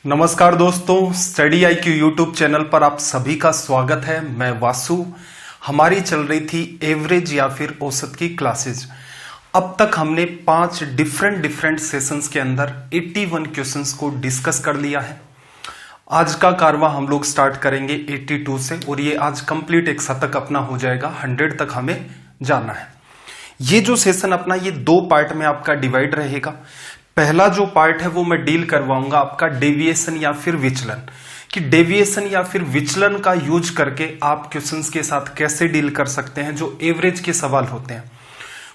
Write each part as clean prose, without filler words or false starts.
नमस्कार दोस्तों, study IQ YouTube channel पर आप सभी का स्वागत है। मैं वासु। हमारी चल रही थी एवरेज या फिर औसत की क्लासेज। अब तक हमने 5 डिफरेंट सेशंस के अंदर 81 क्वेश्चंस को डिस्कस कर लिया है। आज का कारवा हम लोग स्टार्ट करेंगे 82 से और ये आज कंप्लीट एक शतक अपना हो जाएगा। 100 तक हमें जाना है। ये जो सेशन अपना ये 2 पार्ट में आपका डिवाइड रहेगा। पहला जो पार्ट है वो मैं डील करवाऊंगा आपका डेविएशन या फिर विचलन, कि डेविएशन या फिर विचलन का यूज करके आप क्वेश्चंस के साथ कैसे डील कर सकते हैं जो एवरेज के सवाल होते हैं।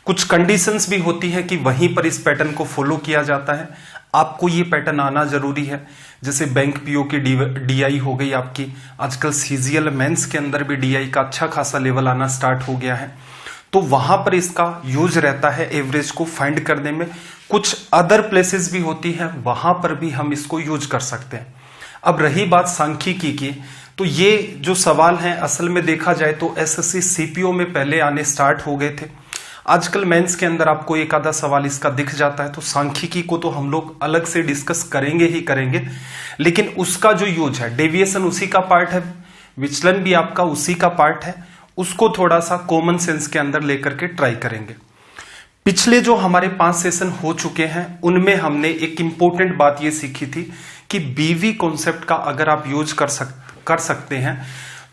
कुछ कंडीशंस भी होती है कि वहीं पर इस पैटर्न को फॉलो किया जाता है। आपको ये पैटर्न आना जरूरी है। जैसे बैंक पीओ की DI हो गई आपकी, आजकल CGL मेंस के अंदर भी DI का अच्छा खासा लेवल आना स्टार्ट हो गया है, तो वहां पर इसका यूज रहता है एवरेज को फाइंड करने में। कुछ अदर प्लेसेस भी होती है, वहां पर भी हम इसको यूज कर सकते हैं। अब रही बात सांख्यिकी की, तो ये जो सवाल हैं असल में देखा जाए तो SSC CPO में पहले आने स्टार्ट हो गए थे। आजकल मेंस के अंदर आपको एक आधा सवाल इसका दिख जाता है। तो सांख्यिकी को तो हम लोग अलग से डिस्कस करेंगे ही करेंगे, लेकिन उसका जो यूज है, डेविएशन उसी का पार्ट है, विचलन भी आपका उसी का पार्ट है, उसको थोड़ा सा कॉमन सेंस के अंदर लेकर के ट्राई करेंगे। पिछले जो हमारे 5 सेशन हो चुके हैं उनमें हमने एक इंपॉर्टेंट बात ये सीखी थी कि BV कॉन्सेप्ट का अगर आप यूज कर सकते हैं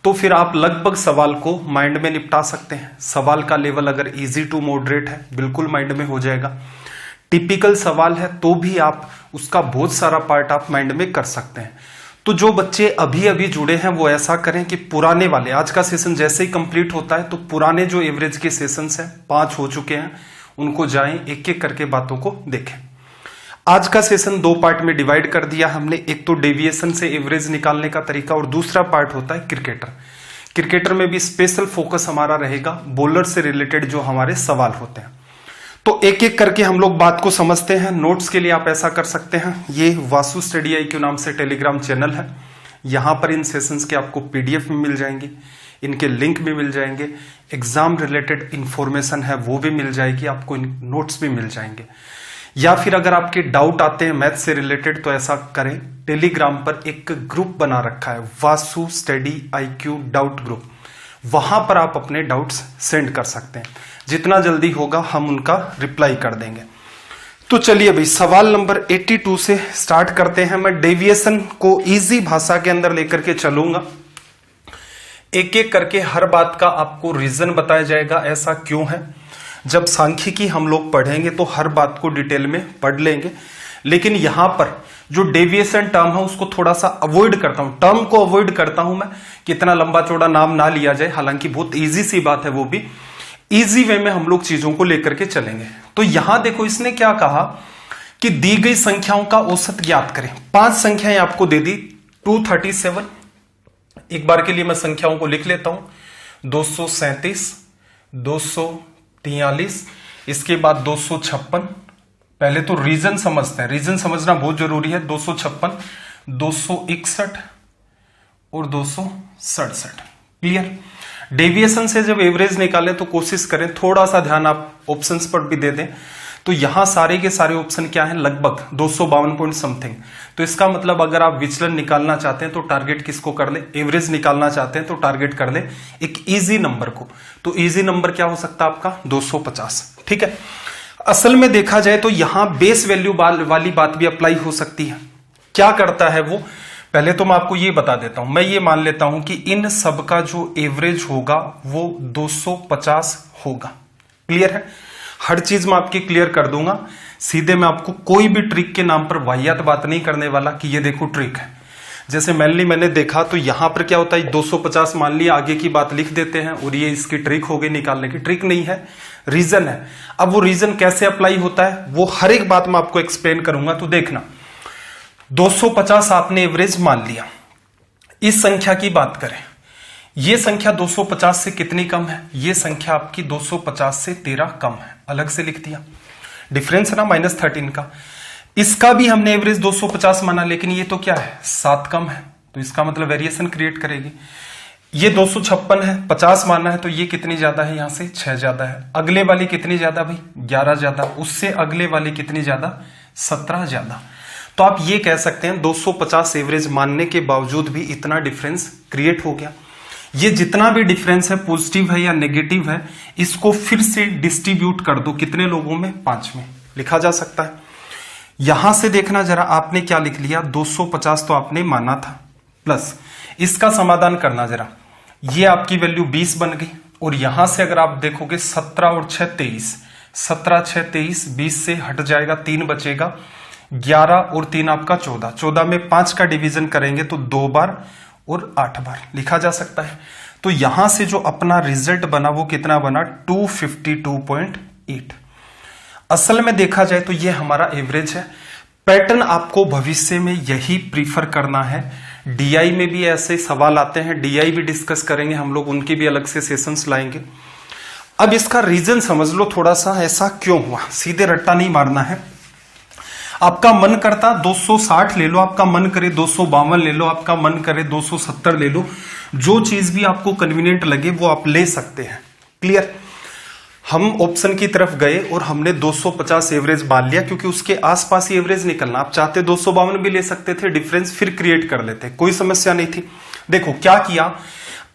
तो फिर आप लगभग सवाल को माइंड में निपटा सकते हैं। सवाल का लेवल अगर इजी टू मॉडरेट है बिल्कुल माइंड में हो जाएगा। टिपिकल सवाल है तो भी आप उसका बहुत सारा पार्ट आप माइंड में कर सकते हैं। तो जो बच्चे अभी अभी जुड़े हैं वो ऐसा करें कि पुराने वाले, आज का सेशन जैसे ही कंप्लीट होता है तो पुराने जो एवरेज के सेशंस हैं 5 हो चुके हैं, उनको जाएं, एक एक करके बातों को देखें। आज का सेशन 2 पार्ट में डिवाइड कर दिया हमने। एक तो डेविएशन से एवरेज निकालने का तरीका और दूसरा पार्ट होता है क्रिकेटर। क्रिकेटर में भी स्पेशल फोकस हमारा रहेगा बॉलर से रिलेटेड जो हमारे सवाल होते हैं। तो एक एक करके हम लोग बात को समझते हैं। नोट्स के लिए आप ऐसा कर सकते हैं, ये वासु स्टडी IQ नाम से टेलीग्राम चैनल है। यहां पर इन सेशंस के आपको PDF में मिल जाएंगे, इनके लिंक भी मिल जाएंगे, एग्जाम रिलेटेड इंफॉर्मेशन है वो भी मिल जाएगी, आपको नोट्स भी मिल जाएंगे। या फिर अगर आपके डाउट आते हैं मैथ से रिलेटेड तो ऐसा करें, टेलीग्राम पर एक ग्रुप बना रखा है Vasu study IQ doubt group, वहां पर आप अपने डाउट्स सेंड कर सकते हैं। जितना जल्दी होगा हम उनका रिप्लाई कर देंगे। तो चलिए भाई, सवाल नंबर 82 से स्टार्ट करते हैं। मैं डेविएशन को इजी भाषा के अंदर लेकर के चलूंगा। एक एक करके हर बात का आपको रीजन बताया जाएगा, ऐसा क्यों है। जब सांख्यिकी हम लोग पढ़ेंगे तो हर बात को डिटेल में पढ़ लेंगे, लेकिन यहां पर जो डेविएशन टर्म है उसको थोड़ा सा अवॉइड करता हूं, टर्म को अवॉइड करता हूं मैं, कितना लंबा चौड़ा नाम ना लिया जाए। हालांकि बहुत इजी सी बात है, वो भी इजी वे में हम लोग चीजों को लेकर के चलेंगे। तो यहां देखो, इसने क्या कहा कि दी गई संख्याओं का औसत ज्ञात करें। 5 संख्याएं आपको दे दी, 237। एक बार के लिए मैं संख्याओं को लिख लेता हूं, 237, 243, इसके बाद 256। पहले तो रीजन समझते हैं, रीजन समझना बहुत जरूरी है। 256, 261 और 267। क्लियर। डेविएशन से जब एवरेज निकाले तो कोशिश करें थोड़ा सा ध्यान आप ऑप्शंस पर भी दे दें। तो यहां सारे के सारे ऑप्शन क्या है, लगभग 252 पॉइंट समथिंग। तो इसका मतलब अगर आप विचलन निकालना चाहते हैं तो टारगेट किसको कर ले, एवरेज निकालना चाहते हैं तो टारगेट कर ले एक इजी नंबर को। तो इजी नंबर क्या हो सकता है आपका, 250। ठीक है। असल में देखा जाए तो यहां बेस वैल्यू वाली बात भी अप्लाई हो सकती है। क्या करता है वो, पहले तो मैं आपको ये बता देता हूं। मैं ये मान लेता हूं कि इन सब का जो एवरेज होगा वो 250 होगा। क्लियर है। हर चीज मैं आपकी क्लियर कर दूंगा। सीधे मैं आपको कोई भी ट्रिक के नाम पर वाहियात बात नहीं करने वाला कि ये देखो ट्रिक है। जैसे मेनली मैंने देखा तो यहां पर क्या होता है, 250 मान लिया, आगे की बात लिख देते हैं और ये इसकी ट्रिक हो गई निकालने की। ट्रिक नहीं है, रीजन है। अब वो रीजन कैसे अप्लाई होता है वो हर एक बात मैं आपको एक्सप्लेन करूंगा। तो देखना, 250 आपने एवरेज मान लिया। इस संख्या की बात करें, ये संख्या 250 से कितनी कम है, ये संख्या आपकी 250 से 13 कम है। अलग से लिख दिया, डिफरेंस है ना -13 का। इसका भी हमने एवरेज 250 माना, लेकिन ये तो क्या है, 7 कम है, तो इसका मतलब वेरिएशन क्रिएट करेगी। ये 256 है, 50 माना है, तो ये कितनी ज्यादा है, यहां से 6 ज्यादा है। अगले वाली कितनी ज्यादा भाई, 11 ज्यादा। उससे अगले वाली कितनी ज्यादा, 17 ज्यादा। तो आप ये कह सकते हैं 250 एवरेज मानने के बावजूद भी इतना डिफरेंस क्रिएट हो गया। ये जितना भी डिफरेंस है, पॉजिटिव है या नेगेटिव है, इसको फिर से डिस्ट्रीब्यूट कर दो कितने लोगों में, 5 में लिखा जा सकता है। यहां से देखना जरा, आपने क्या लिख लिया, 250 तो आपने माना था, प्लस इसका समाधान करना जरा, ये आपकी वैल्यू 20 बन गई। और यहां से अगर आप देखोगे 17 और 6 23, 17 6 23, 20 से हट जाएगा, 3 बचेगा, 11 और 3 आपका 14, 14 में 5 का डिवीजन करेंगे तो 2 बार और 8 बार लिखा जा सकता है। तो यहां से जो अपना रिजल्ट बना वो कितना बना, 252.8। असल में देखा जाए तो ये हमारा एवरेज है। पैटर्न आपको भविष्य में यही प्रीफर करना है। डीआई में भी ऐसे सवाल आते हैं, डीआई भी डिस्कस करेंगे हम लोग, उनके भी अलग से सेशंस लाएंगे। अब इसका रीजन समझ लो थोड़ा सा, ऐसा क्यों हुआ, सीधे रट्टा नहीं मारना है। आपका मन करता 260 ले लो, आपका मन करे 252 ले लो, आपका मन करे 270 ले लो, जो चीज भी आपको कन्वीनियंट लगे वो आप ले सकते हैं। क्लियर। हम ऑप्शन की तरफ गए और हमने 250 एवरेज मान लिया, क्योंकि उसके आसपास ही एवरेज निकलना। आप चाहते 252 भी ले सकते थे, डिफरेंस फिर क्रिएट कर लेते, कोई समस्या नहीं थी। देखो क्या किया,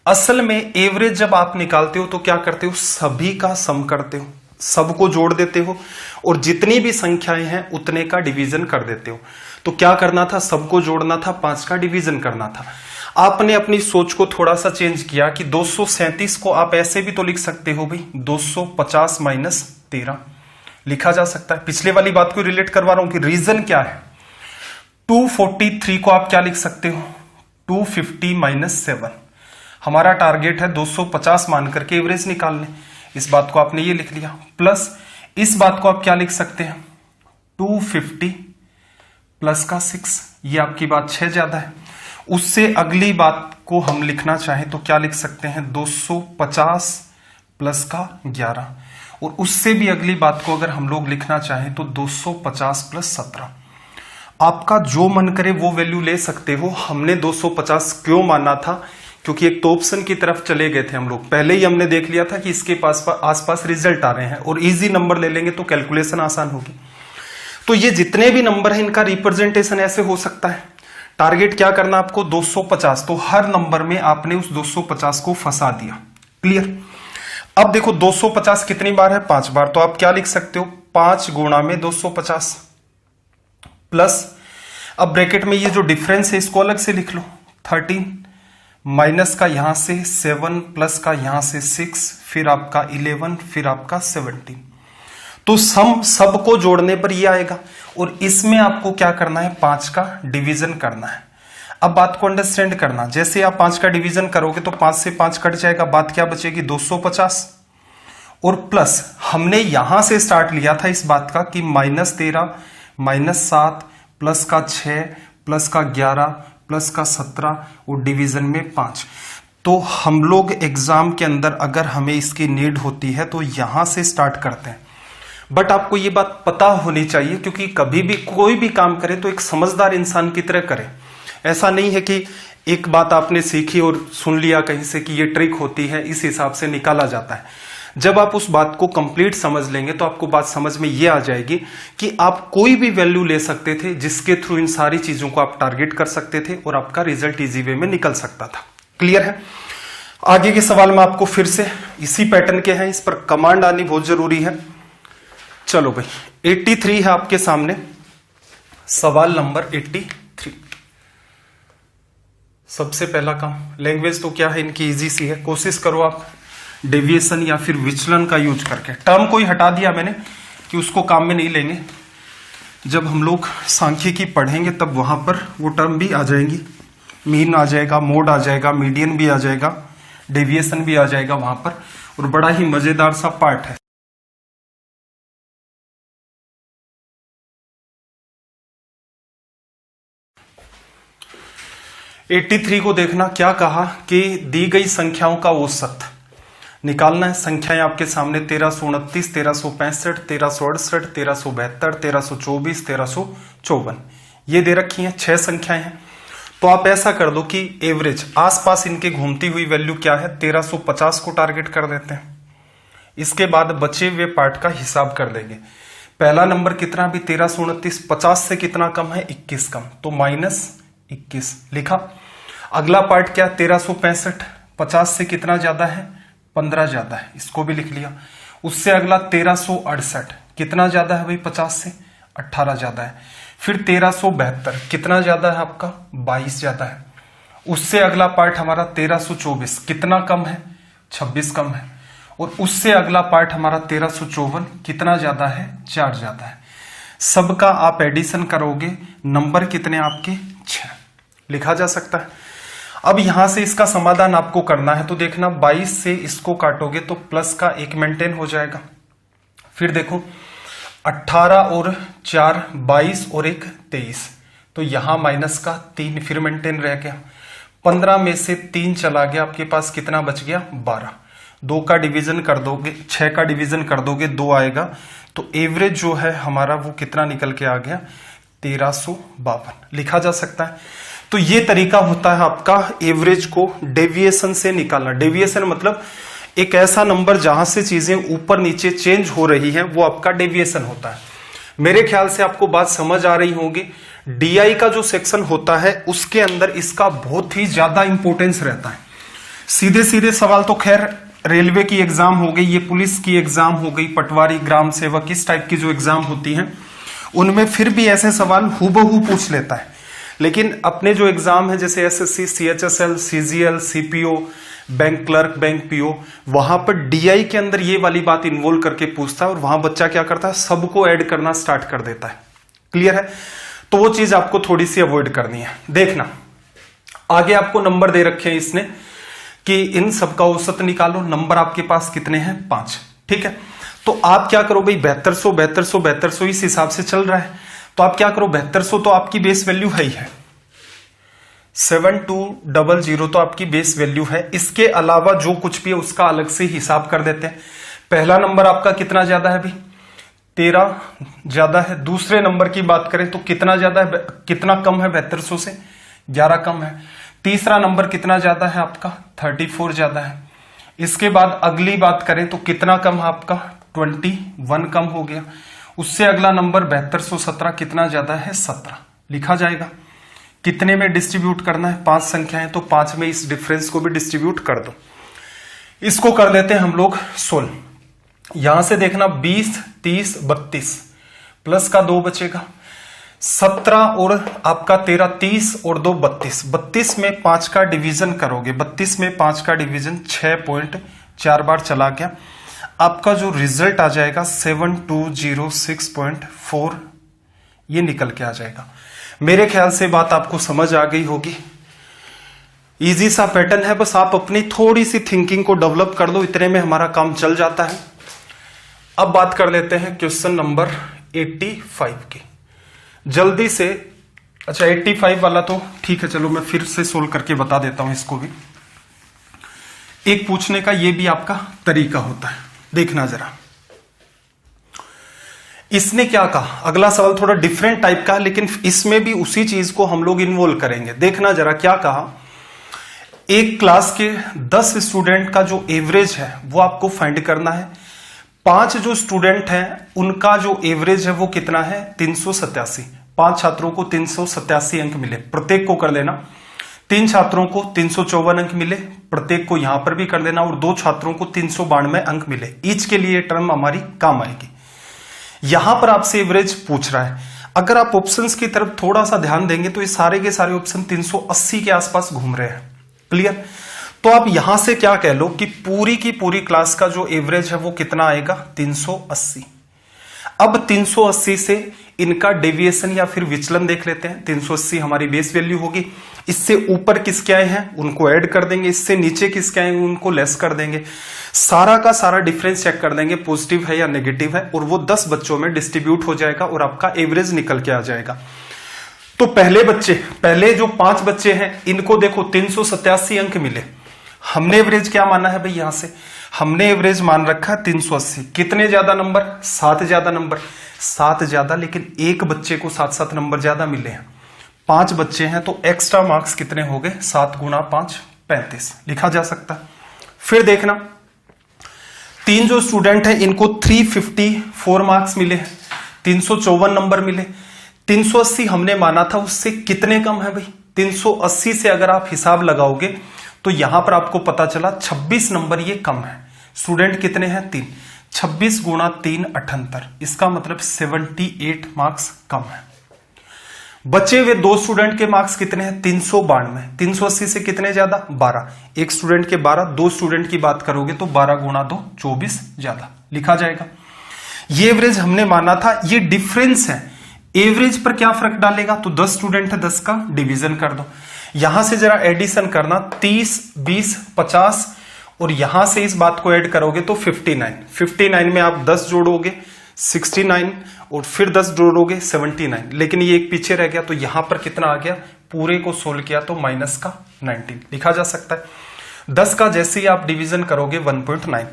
असल में एवरेज जब आप निकालते हो तो क्या करते हो, सभी का सम करते हो, सबको जोड़ देते हो और जितनी भी संख्याएं हैं उतने का डिवीजन कर देते हो। तो क्या करना था, सबको जोड़ना था, 5 का डिवीजन करना था। आपने अपनी सोच को थोड़ा सा चेंज किया कि 237 को आप ऐसे भी तो लिख सकते हो भाई, 250 माइनस 13 लिखा जा सकता है। पिछले वाली बात को रिलेट करवा रहा हूं कि रीजन क्या है। 243 को आप क्या लिख सकते हो, 250 माइनस 7। हमारा टारगेट है 250 मान करके एवरेज निकालने, इस बात को आपने ये लिख लिया। प्लस इस बात को आप क्या लिख सकते हैं, 250 प्लस का 6, ये आपकी बात 6 ज्यादा है। उससे अगली बात को हम लिखना चाहें तो क्या लिख सकते हैं, 250 प्लस का 11। और उससे भी अगली बात को अगर हम लोग लिखना चाहें तो 250 प्लस 17। आपका जो मन करे वो वैल्यू ले सकते हो। हमने 250 क्यों माना था, क्योंकि एक तो ऑप्शन की तरफ चले गए थे हम लोग, पहले ही हमने देख लिया था कि इसके आसपास रिजल्ट आ रहे हैं और इजी नंबर ले लेंगे तो कैलकुलेशन आसान होगी। तो ये जितने भी नंबर हैं इनका रिप्रेजेंटेशन ऐसे हो सकता है। टारगेट क्या करना आपको, 250, तो हर नंबर में आपने उस 250 को फंसा दिया। क्लियर। अब देखो 250 कितनी बार है, 5 बार, तो आप क्या लिख सकते हो, 5 गुणा में 250 प्लस, अब ब्रैकेट में ये जो डिफरेंस है इसको अलग से लिख लो, 13 माइनस का यहां से 7 प्लस का यहां से 6, फिर आपका 11, फिर आपका 17। तो सम सबको जोड़ने पर ये आएगा और इसमें आपको क्या करना है, 5 का डिवीजन करना है। अब बात को अंडरस्टैंड करना, जैसे आप 5 का डिवीजन करोगे तो 5 से 5 कट जाएगा, बात क्या बचेगी, 250। और प्लस हमने यहां से स्टार्ट लिया था इस बात का कि -13 -7 प्लस का 6 प्लस का 11 प्लस का 17 और डिवीजन में 5। तो हम लोग एग्जाम के अंदर अगर हमें इसकी नीड होती है तो यहां से स्टार्ट करते हैं। बट आपको ये बात पता होनी चाहिए, क्योंकि कभी भी कोई भी काम करे तो एक समझदार इंसान की तरह करें। ऐसा नहीं है कि एक बात आपने सीखी और सुन लिया कहीं से कि ये ट्रिक होती है, इस हिसाब से निकाला जाता है। जब आप उस बात को कंप्लीट समझ लेंगे तो आपको बात समझ में ये आ जाएगी कि आप कोई भी वैल्यू ले सकते थे जिसके थ्रू इन सारी चीजों को आप टारगेट कर सकते थे और आपका रिजल्ट इजी वे में निकल सकता था। क्लियर है। आगे के सवाल में आपको फिर से इसी पैटर्न के हैं, इस पर कमांड आनी बहुत जरूरी है। चलो भाई 83 है आपके सामने, सवाल नंबर 83। सबसे पहला काम, लैंग्वेज तो क्या है इनकी इजी सी है, कोशिश करो आप डेविएशन या फिर विचलन का यूज करके। टर्म को ही हटा दिया मैंने कि उसको काम में नहीं लेंगे, जब हम लोग सांख्यिकी पढ़ेंगे तब वहां पर वो टर्म भी आ जाएंगी, मीन आ जाएगा, मोड आ जाएगा, मीडियन भी आ जाएगा, डेविएशन भी आ जाएगा वहां पर, और बड़ा ही मजेदार सा पार्ट है। एट्टी 83 को देखना, क्या कहा कि दी गई संख्याओं का औसत निकालना है। संख्याएं आपके सामने 1329, 1365, 1368, 1372, 1324, 1354 ये दे रखी हैं, 6 संख्याएं हैं। तो आप ऐसा कर दो कि एवरेज आसपास इनके घूमती हुई वैल्यू क्या है, 1350 को टारगेट कर देते हैं। इसके बाद बचे हुए पार्ट का हिसाब कर लेंगे। पहला नंबर कितना भी 1329, 50 से कितना कम है 21 कम, तो -21 लिखा। अगला पार्ट क्या 1365, 50 से कितना ज्यादा है 15 ज्यादा है, इसको भी लिख लिया। उससे अगला 1368, कितना ज्यादा है भाई 50 से 18 ज्यादा है। फिर 1372, कितना ज्यादा है आपका 22 ज्यादा है। उससे अगला पार्ट हमारा 1324, कितना कम है 26 कम है। और उससे अगला पार्ट हमारा 1354, कितना ज्यादा है 4 ज्यादा है। सबका आप एडिशन करोगे, नंबर कितने आपके 6 लिखा जा सकता है। अब यहां से इसका समाधान आपको करना है, तो देखना 22 से इसको काटोगे तो प्लस का 1 मेंटेन हो जाएगा। फिर देखो 18 और 4 22 और 1 23, तो यहां माइनस का 3 फिर मेंटेन रह गया। 15 में से 3 चला गया, आपके पास कितना बच गया 12। 2 का डिवीजन कर दोगे, 6 का डिवीजन कर दोगे 2 आएगा, तो एवरेज जो है हमारा वो कितना निकल के आ गया 1352 लिखा जा सकता है। तो ये तरीका होता है आपका एवरेज को डेविएशन से निकालना। डेविएशन मतलब एक ऐसा नंबर जहां से चीजें ऊपर नीचे चेंज हो रही हैं, वो आपका डेविएशन होता है। मेरे ख्याल से आपको बात समझ आ रही होगी। डीआई का जो सेक्शन होता है उसके अंदर इसका बहुत ही ज्यादा इंपॉर्टेंस रहता है। सीधे सीधे सवाल तो खैर रेलवे की एग्जाम हो गई, ये पुलिस की एग्जाम हो गई, पटवारी, ग्राम सेवक, इस टाइप की जो एग्जाम होती हैं उनमें फिर भी ऐसे सवाल हूबहू पूछ लेता है। लेकिन अपने जो एग्जाम है जैसे SSC, CHSL, CGL, CPO, bank clerk, bank PO, वहां पर डीआई के अंदर ये वाली बात इन्वॉल्व करके पूछता है और वहां बच्चा क्या करता है सबको ऐड करना स्टार्ट कर देता है। क्लियर है? तो वो चीज आपको थोड़ी सी अवॉइड करनी है। देखना आगे आपको नंबर दे रखे हैं इसने कि इन सबका औसत निकालो। नंबर आपके पास कितने हैं 5, ठीक है। तो आप क्या करो भाई 7200 इस हिसाब से चल रहा है, तो आप क्या करो 7200 तो आपकी बेस वैल्यू है ही है, 7200 तो आपकी बेस वैल्यू है। इसके अलावा जो कुछ भी है उसका अलग से हिसाब कर देते हैं। पहला नंबर आपका कितना ज्यादा है भाई 13 ज्यादा है। दूसरे नंबर की बात करें तो कितना ज्यादा है, कितना कम है 7200 से 11 कम है। तीसरा नंबर कितना ज्यादा है आपका 34 ज्यादा है। इसके बाद अगली बात करें तो कितना कम है आपका 21 कम हो गया। उससे अगला नंबर 7217 कितना ज्यादा है 17 लिखा जाएगा। कितने में डिस्ट्रीब्यूट करना है 5 संख्याएं, तो 5 में इस डिफरेंस को भी डिस्ट्रीब्यूट कर दो। इसको कर देते हैं हम लोग 16। यहां से देखना 20, 30, 32 प्लस का 2 बचेगा, 17 और आपका 13, 30 और 2 32। 32 में 5 का डिवीजन करोगे, 32 में 5 का डिवीजन 6.4 बार चला गया। आपका जो रिजल्ट आ जाएगा 7206.4 ये निकल के आ जाएगा। मेरे ख्याल से बात आपको समझ आ गई होगी। इजी सा पैटर्न है, बस आप अपनी थोड़ी सी थिंकिंग को डेवलप कर लो, इतने में हमारा काम चल जाता है। अब बात कर लेते हैं क्वेश्चन नंबर 85 की जल्दी से। अच्छा 85 वाला तो ठीक है, चलो मैं फिर से सोल्व करके बता देता हूं इसको भी। एक पूछने का ये भी आपका तरीका होता है, देखना जरा। इसने क्या कहा, अगला सवाल थोड़ा डिफरेंट टाइप का है लेकिन इसमें भी उसी चीज को हम लोग इन्वॉल्व करेंगे। देखना जरा क्या कहा। एक क्लास के 10 स्टूडेंट का जो एवरेज है वो आपको फाइंड करना है। 5 जो स्टूडेंट हैं उनका जो एवरेज है वो कितना है 387। 5 छात्रों को 387 अंक मिले, प्रत्येक को कर लेना। 3 छात्रों को 354 अंक मिले, प्रत्येक को यहां पर भी कर लेना। और 2 छात्रों को 392 अंक मिले। ईच के लिए टर्म हमारी काम आएगी। यहां पर आपसे एवरेज पूछ रहा है। अगर आप ऑप्शंस की तरफ थोड़ा सा ध्यान देंगे तो ये सारे के सारे ऑप्शन 380 के आसपास घूम रहे हैं। क्लियर? तो आप यहां से क्या कह लो कि पूरी की पूरी क्लास का जो एवरेज है वो कितना आएगा 380। अब 380 से इनका डेविएशन या फिर विचलन देख लेते हैं। 380 हमारी बेस वैल्यू होगी। इससे ऊपर किसके आए हैं उनको ऐड कर देंगे, इससे नीचे किसके आए हैं उनको लेस कर देंगे। सारा का सारा डिफरेंस चेक कर देंगे पॉजिटिव है या नेगेटिव है, और वो 10 बच्चों में डिस्ट्रीब्यूट हो जाएगा और आपका एवरेज निकल के आ जाएगा। तो पहले जो 5 बच्चे हैं इनको देखो 387 अंक मिले। हमने एवरेज क्या माना है भाई, यहां से हमने एवरेज मान रखा है 380। कितने ज्यादा नंबर 7 ज्यादा नंबर, 7 ज्यादा, लेकिन एक बच्चे को 7 नंबर ज्यादा मिले हैं। 5 बच्चे हैं तो एक्स्ट्रा मार्क्स कितने हो गए 7 गुना 5 35 लिखा जा सकता है। फिर देखना 3 जो स्टूडेंट हैं इनको 354 मार्क्स मिले हैं। 354 नंबर मिले। 380 हमने माना था, उससे कितने कम है भाई? 380 से अगर आप हिसाब लगाओगे तो यहां पर आपको पता चला 26 नंबर ये कम है। स्टूडेंट कितने हैं? 3। 26 गुणा 3 78, इसका मतलब 78 मार्क्स कम है। बचे हुए 2 स्टूडेंट के मार्क्स कितने हैं? 392। 380 से कितने ज्यादा? 12। एक स्टूडेंट के 12, 2 स्टूडेंट की बात करोगे तो 12 गुणा 2 24 ज्यादा लिखा जाएगा। ये एवरेज हमने माना था, ये डिफरेंस है। एवरेज पर क्या फर्क डालेगा? तो 10 स्टूडेंट है, 10 का डिवीजन कर दो। यहां से जरा एडिशन करना, 30 20 50 और यहां से इस बात को ऐड करोगे तो 59। 59 में आप 10 जोड़ोगे 69 और फिर 10 जोड़ोगे 79, लेकिन ये एक पीछे रह गया तो यहां पर कितना आ गया? पूरे को सोल्व किया तो माइनस का 19 लिखा जा सकता है। 10 का जैसे ही आप डिवीजन करोगे 1.9।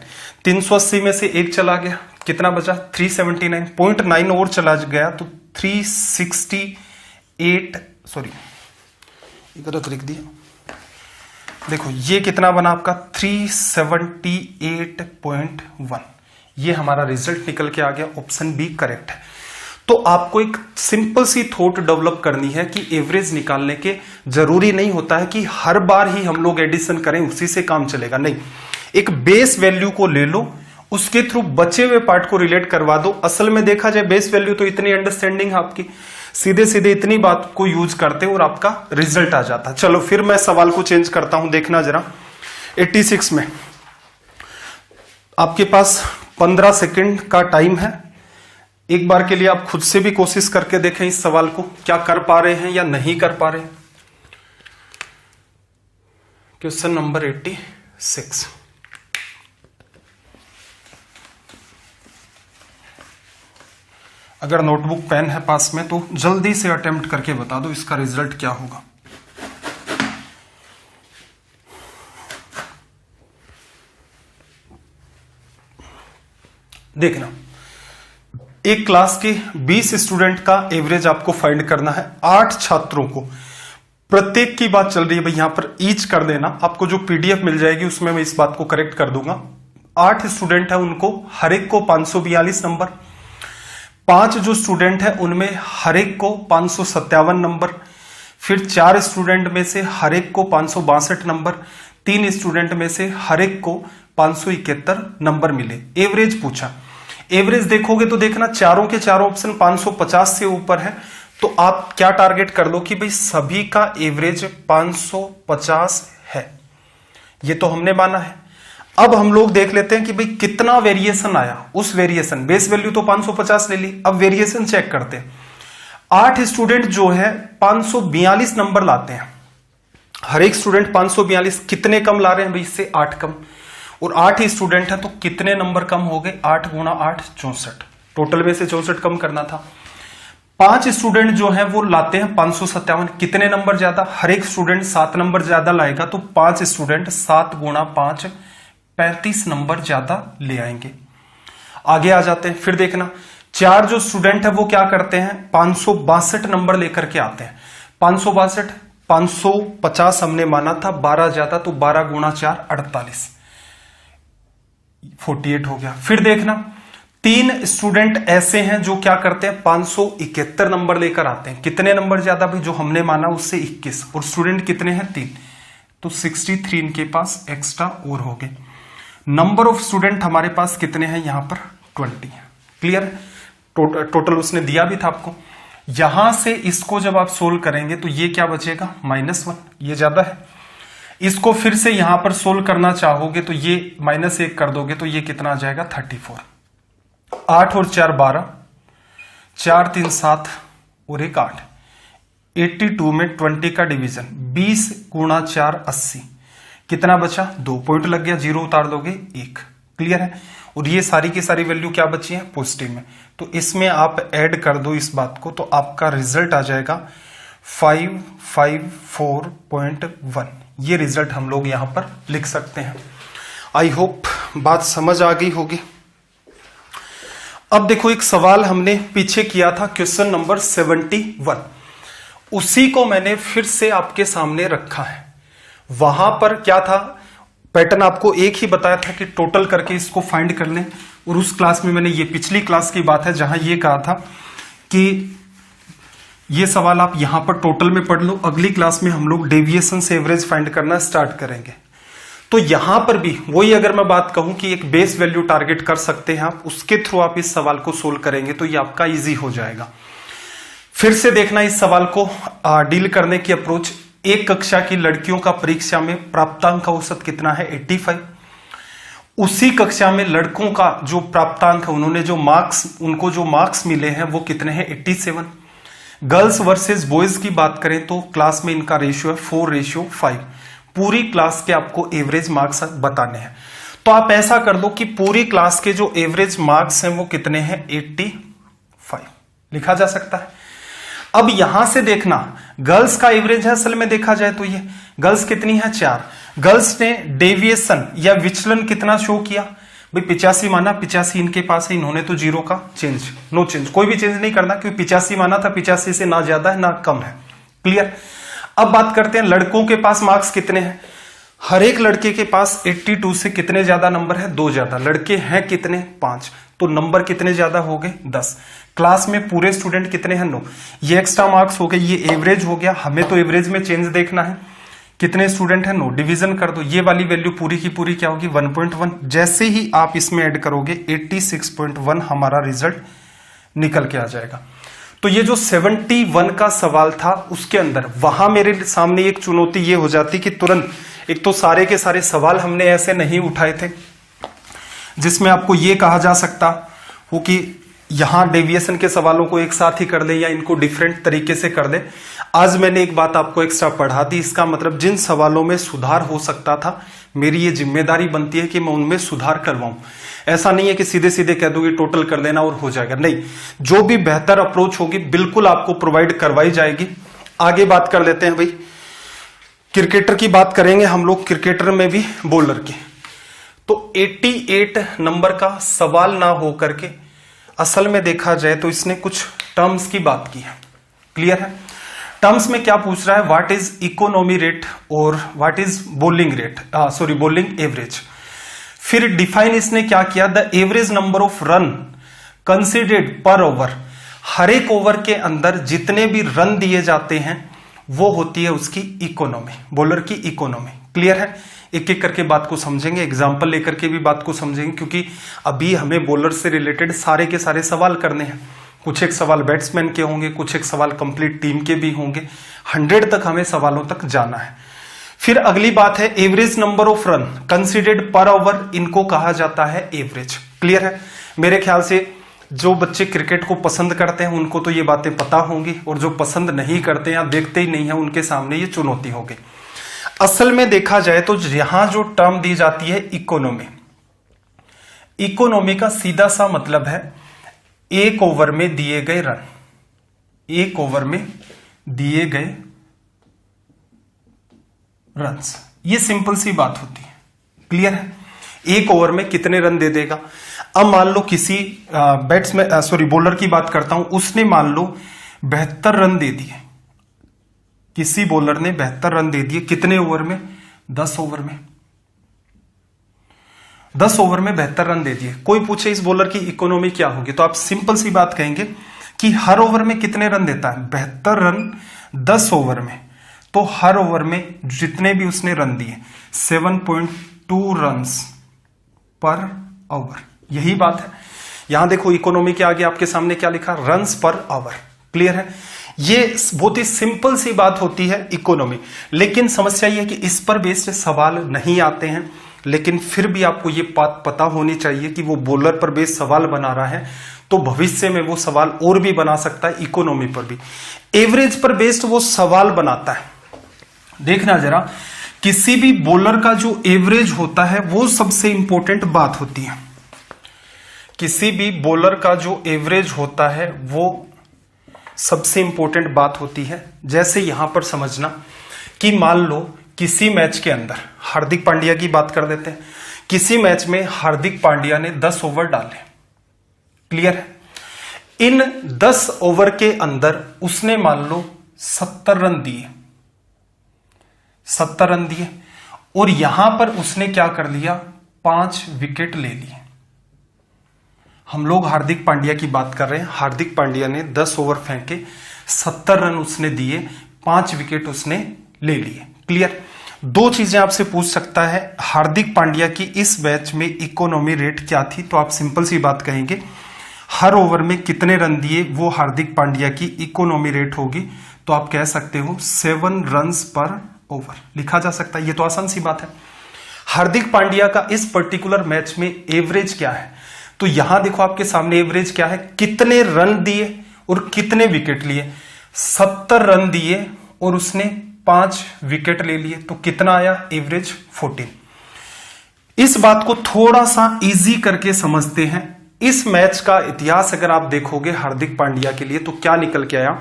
380 में से एक चला गया, कितना बचा? 379। 0.9 और चला गया तो 368, सॉरी गलत लिख दिया। देखो ये कितना बना आपका? 378.1। ये हमारा रिजल्ट निकल के आ गया। ऑप्शन बी करेक्ट है। तो आपको एक सिंपल सी थॉट डेवलप करनी है कि एवरेज निकालने के जरूरी नहीं होता है कि हर बार ही हम लोग एडिशन करें उसी से काम चलेगा, नहीं। एक बेस वैल्यू को ले लो, उसके थ्रू बचे हुए पार्ट को रिलेट करवा दो। असल में देखा जाए बेस वैल्यू तो इतनी अंडरस्टैंडिंग है आपकी, सीधे सीधे इतनी बात को यूज करते और आपका रिजल्ट आ जाता। चलो फिर मैं सवाल को चेंज करता हूं, देखना जरा। 86 में आपके पास 15 सेकंड का टाइम है। एक बार के लिए आप खुद से भी कोशिश करके देखें इस सवाल को, क्या कर पा रहे हैं या नहीं कर पा रहे हैं। Question number 86। अगर नोटबुक पेन है पास में तो जल्दी से अटेम्प्ट करके बता दो इसका रिजल्ट क्या होगा। देखना, एक क्लास के 20 स्टूडेंट का एवरेज आपको फाइंड करना है। 8 छात्रों को, प्रत्येक की बात चल रही है भाई, यहां पर ईच कर देना। आपको जो पीडीएफ मिल जाएगी उसमें मैं इस बात को करेक्ट कर दूंगा। 8 स्टूडेंट है, उनको हर एक को 542 नंबर। 5 जो स्टूडेंट है उनमें हर एक को 557 नंबर। फिर 4 स्टूडेंट में से हर एक को 562 नंबर। 3 स्टूडेंट में से हर एक को 571 नंबर मिले। एवरेज पूछा। एवरेज देखोगे तो देखना चारों के चारों ऑप्शन 550 से ऊपर है, तो आप क्या टारगेट कर लो कि भाई सभी का एवरेज 550 है। ये तो हमने माना है। अब हम लोग देख लेते हैं कि भाई कितना वेरिएशन आया। उस वेरिएशन, बेस वैल्यू तो 550 ले ली, अब वेरिएशन चेक करते हैं। 8 स्टूडेंट जो है 542 नंबर लाते हैं। हर एक स्टूडेंट 542, कितने कम ला रहे हैं भाई? इससे 8 कम। और 8 ही स्टूडेंट है तो कितने नंबर कम हो गए? 8 गुणा 8 64। टोटल में से 64 कम करना था। 5 स्टूडेंट जो है वो लाते हैं 557, कितने नंबर ज्यादा? हर एक स्टूडेंट 7 नंबर ज्यादा लाएगा, तो 5 स्टूडेंट 7 गुणा 5 35 नंबर ज्यादा ले आएंगे। आगे आ जाते हैं, फिर देखना 4 जो स्टूडेंट है वो क्या करते हैं? 562 नंबर लेकर के आते हैं। 562, 550 हमने माना था, 12 ज्यादा, तो 12 गुणा 4 48, 48 हो गया। फिर देखना 3 स्टूडेंट ऐसे हैं जो क्या करते हैं? 571 नंबर लेकर आते हैं, कितने नंबर ज्यादा भाई? जो हमने माना उससे 21, और स्टूडेंट कितने हैं? 3, तो 63 इनके पास एक्स्ट्रा और हो गए। नंबर ऑफ स्टूडेंट हमारे पास कितने हैं? यहां पर 20 है। क्लियर है? टोटल उसने दिया भी था आपको। यहां से इसको जब आप सोल्व करेंगे तो ये क्या बचेगा? -1, ये ज्यादा है। इसको फिर से यहां पर सोल्व करना चाहोगे तो ये -1 कर दोगे तो ये कितना आ जाएगा? 34। 8 और 4 12, 4 3 7 और 1 8। 82 में 20 का डिवीजन, 20 गुणा 4 80, कितना बचा? 2 पॉइंट लग गया, 0 उतार दोगे 1। क्लियर है? और ये सारी की सारी वैल्यू क्या बची है? पॉजिटिव में। तो इसमें आप ऐड कर दो इस बात को, तो आपका रिजल्ट आ जाएगा 554.1। ये रिजल्ट हम लोग यहां पर लिख सकते हैं। आई होप बात समझ आ गई होगी। अब देखो, एक सवाल हमने पीछे किया था, क्वेश्चन नंबर 71, उसी को मैंने फिर से आपके सामने रखा है। वहां पर क्या था? पैटर्न आपको एक ही बताया था कि टोटल करके इसको फाइंड कर लें, और उस क्लास में मैंने ये पिछली क्लास की बात है जहां ये कहा था कि ये सवाल आप यहां पर टोटल में पढ़ लो, अगली क्लास में हम लोग डेविएशन से एवरेज फाइंड करना स्टार्ट करेंगे। तो यहां पर भी वही अगर मैं बात कहूं कि एक बेस वैल्यू टारगेट कर सकते हैं आप, उसके थ्रू आप इस सवाल को सोल्व करेंगे तो ये आपका इजी हो जाएगा। फिर से देखना इस सवाल को डील करने की अप्रोच। एक कक्षा की लड़कियों का परीक्षा में प्राप्तांक का औसत कितना है? 85। उसी कक्षा में लड़कों का जो प्राप्तांक है, उनको जो मार्क्स मिले हैं वो कितने हैं? 87। गर्ल्स वर्सेस बॉयज की बात करें तो क्लास में इनका रेशियो है 4:5। पूरी क्लास के आपको एवरेज मार्क्स बताने हैं। तो आप ऐसा कर लो कि पूरी क्लास के जो एवरेज मार्क्स हैं वो कितने हैं? 85 लिखा जा सकता है। अब यहां से देखना गर्ल्स का एवरेज है, असल में देखा जाए तो ये गर्ल्स कितनी है? 4। गर्ल्स ने डेविएशन या विचलन कितना शो किया? भाई 85 माना, 85 इनके पास है, इन्होंने तो 0 का चेंज, नो चेंज, कोई भी चेंज नहीं करना क्योंकि 85 माना था, 85 से ना ज्यादा है ना कम है। क्लियर। अब बात करते हैं लड़कों के पास मार्क्स कितने हैं। हर एक लड़के के पास 82 से कितने ज्यादा नंबर है? 2 ज्यादा। लड़के हैं कितने? 5, तो नंबर कितने ज्यादा हो गए? 10। क्लास में पूरे स्टूडेंट कितने हैं? 9। ये एक्स्ट्रा मार्क्स हो गए, ये एवरेज हो गया। हमें तो एवरेज में चेंज देखना है। कितने स्टूडेंट हैं? 9। डिवीजन कर दो, ये वाली वैल्यू पूरी की पूरी क्या होगी? 1.1। जैसे ही आप इसमें ऐड करोगे 86.1 हमारा रिजल्ट निकल के आ जाएगा। तो ये जो 71 का सवाल था उसके अंदर वहां मेरे सामने एक चुनौती ये हो जाती कि तुरंत, एक तो सारे के सारे सवाल हमने ऐसे नहीं उठाए थे जिसमें आपको ये कहा जा सकता हो कि यहां डेविएशन के सवालों को एक साथ ही कर दे या इनको डिफरेंट तरीके से कर दे। आज मैंने एक बात आपको एक्स्ट्रा पढ़ा दी, इसका मतलब जिन सवालों में सुधार हो सकता था मेरी ये जिम्मेदारी बनती है कि मैं उनमें सुधार करवाऊं। ऐसा नहीं है कि सीधे सीधे कह दूंगी टोटल कर देना और हो जाएगा, नहीं, जो भी बेहतर अप्रोच होगी बिल्कुल आपको प्रोवाइड करवाई जाएगी। आगे बात कर लेते हैं भाई, क्रिकेटर की बात करेंगे हम लोग, क्रिकेटर में भी बॉलर की। तो 88 नंबर का सवाल ना हो करके असल में देखा जाए तो इसने कुछ टर्म्स की बात की है। क्लियर है। टर्म्स में क्या पूछ रहा है? व्हाट इज इकोनॉमी रेट और what is bowling rate, bowling average. फिर डिफाइन इसने क्या किया? The average number of run considered पर ओवर। हर एक ओवर के अंदर जितने भी रन दिए जाते हैं वो होती है उसकी इकोनॉमी, बॉलर की इकोनॉमी। क्लियर है। एक एक करके बात को समझेंगे, एग्जाम्पल लेकर के भी बात को समझेंगे, क्योंकि अभी हमें बॉलर से रिलेटेड सारे के सारे सवाल करने हैं। कुछ एक सवाल बैट्समैन के होंगे, कुछ एक सवाल कंप्लीट टीम के भी होंगे। 100 तक हमें सवालों तक जाना है। फिर अगली बात है average number of run considered पर ओवर, इनको कहा जाता है एवरेज। क्लियर है। मेरे ख्याल से जो बच्चे क्रिकेट को पसंद करते हैं उनको तो ये बातें पता होंगी, और जो पसंद नहीं करते हैं या देखते ही नहीं है उनके सामने ये चुनौती होगी। असल में देखा जाए तो यहां जो टर्म दी जाती है इकोनॉमी, इकोनॉमी का सीधा सा मतलब है एक ओवर में दिए गए रन, एक ओवर में दिए गए रन्स, ये सिंपल सी बात होती है। क्लियर है। एक ओवर में कितने रन दे देगा। अब मान लो किसी बॉलर की बात करता हूं, उसने मान लो 72 रन दे दिए, किसी बॉलर ने 72 रन दे दिए। कितने ओवर में? 10 ओवर में। 10 ओवर में 72 रन दे दिए। कोई पूछे इस बॉलर की इकोनॉमी क्या होगी, तो आप सिंपल सी बात कहेंगे कि हर ओवर में कितने रन देता है? 72 रन 10 ओवर में, तो हर ओवर में जितने भी उसने रन दिए 7.2 रन्स पर ओवर, यही बात है। यहां देखो इकोनॉमी के आगे आपके सामने क्या लिखा? रन्स पर ओवर। क्लियर है। ये बहुत ही सिंपल सी बात होती है इकोनॉमी, लेकिन समस्या ये है कि इस पर बेस्ड सवाल नहीं आते हैं। लेकिन फिर भी आपको ये बात पता होनी चाहिए कि वो बॉलर पर बेस्ड सवाल बना रहा है तो भविष्य में वो सवाल और भी बना सकता है, इकोनॉमी पर भी। एवरेज पर बेस्ड वो सवाल बनाता है। देखना जरा, किसी भी बॉलर का जो एवरेज होता है वो सबसे इंपॉर्टेंट बात होती है। किसी भी बॉलर का जो एवरेज होता है वो सबसे इंपॉर्टेंट बात होती है। जैसे यहां पर समझना कि मान लो किसी मैच के अंदर, हार्दिक पांड्या की बात कर देते हैं, किसी मैच में हार्दिक पांड्या ने 10 ओवर डाले। क्लियर है। इन 10 ओवर के अंदर उसने मान लो 70 रन दिए, 70 रन दिए, और यहां पर उसने क्या कर लिया, 5 विकेट ले लिए। हम लोग हार्दिक पांड्या की बात कर रहे हैं। हार्दिक पांड्या ने 10 ओवर फेंके, 70 रन उसने दिए, 5 विकेट उसने ले लिए। क्लियर। 2 चीजें आपसे पूछ सकता है, हार्दिक पांड्या की इस मैच में इकोनॉमी रेट क्या थी, तो आप सिंपल सी बात कहेंगे हर ओवर में कितने रन दिए वो हार्दिक पांड्या की इकोनॉमी रेट होगी, तो आप कह सकते हो 7 रन्स पर ओवर लिखा जा सकता है। ये तो आसान सी बात है। हार्दिक पांड्या का इस पर्टिकुलर मैच में एवरेज क्या है, तो यहां देखो आपके सामने एवरेज क्या है, कितने रन दिए और कितने विकेट लिए। 70 रन दिए और उसने 5 विकेट ले लिए, तो कितना आया एवरेज 14। इस बात को थोड़ा सा इजी करके समझते हैं। इस मैच का इतिहास अगर आप देखोगे हार्दिक पांड्या के लिए तो क्या निकल के आया,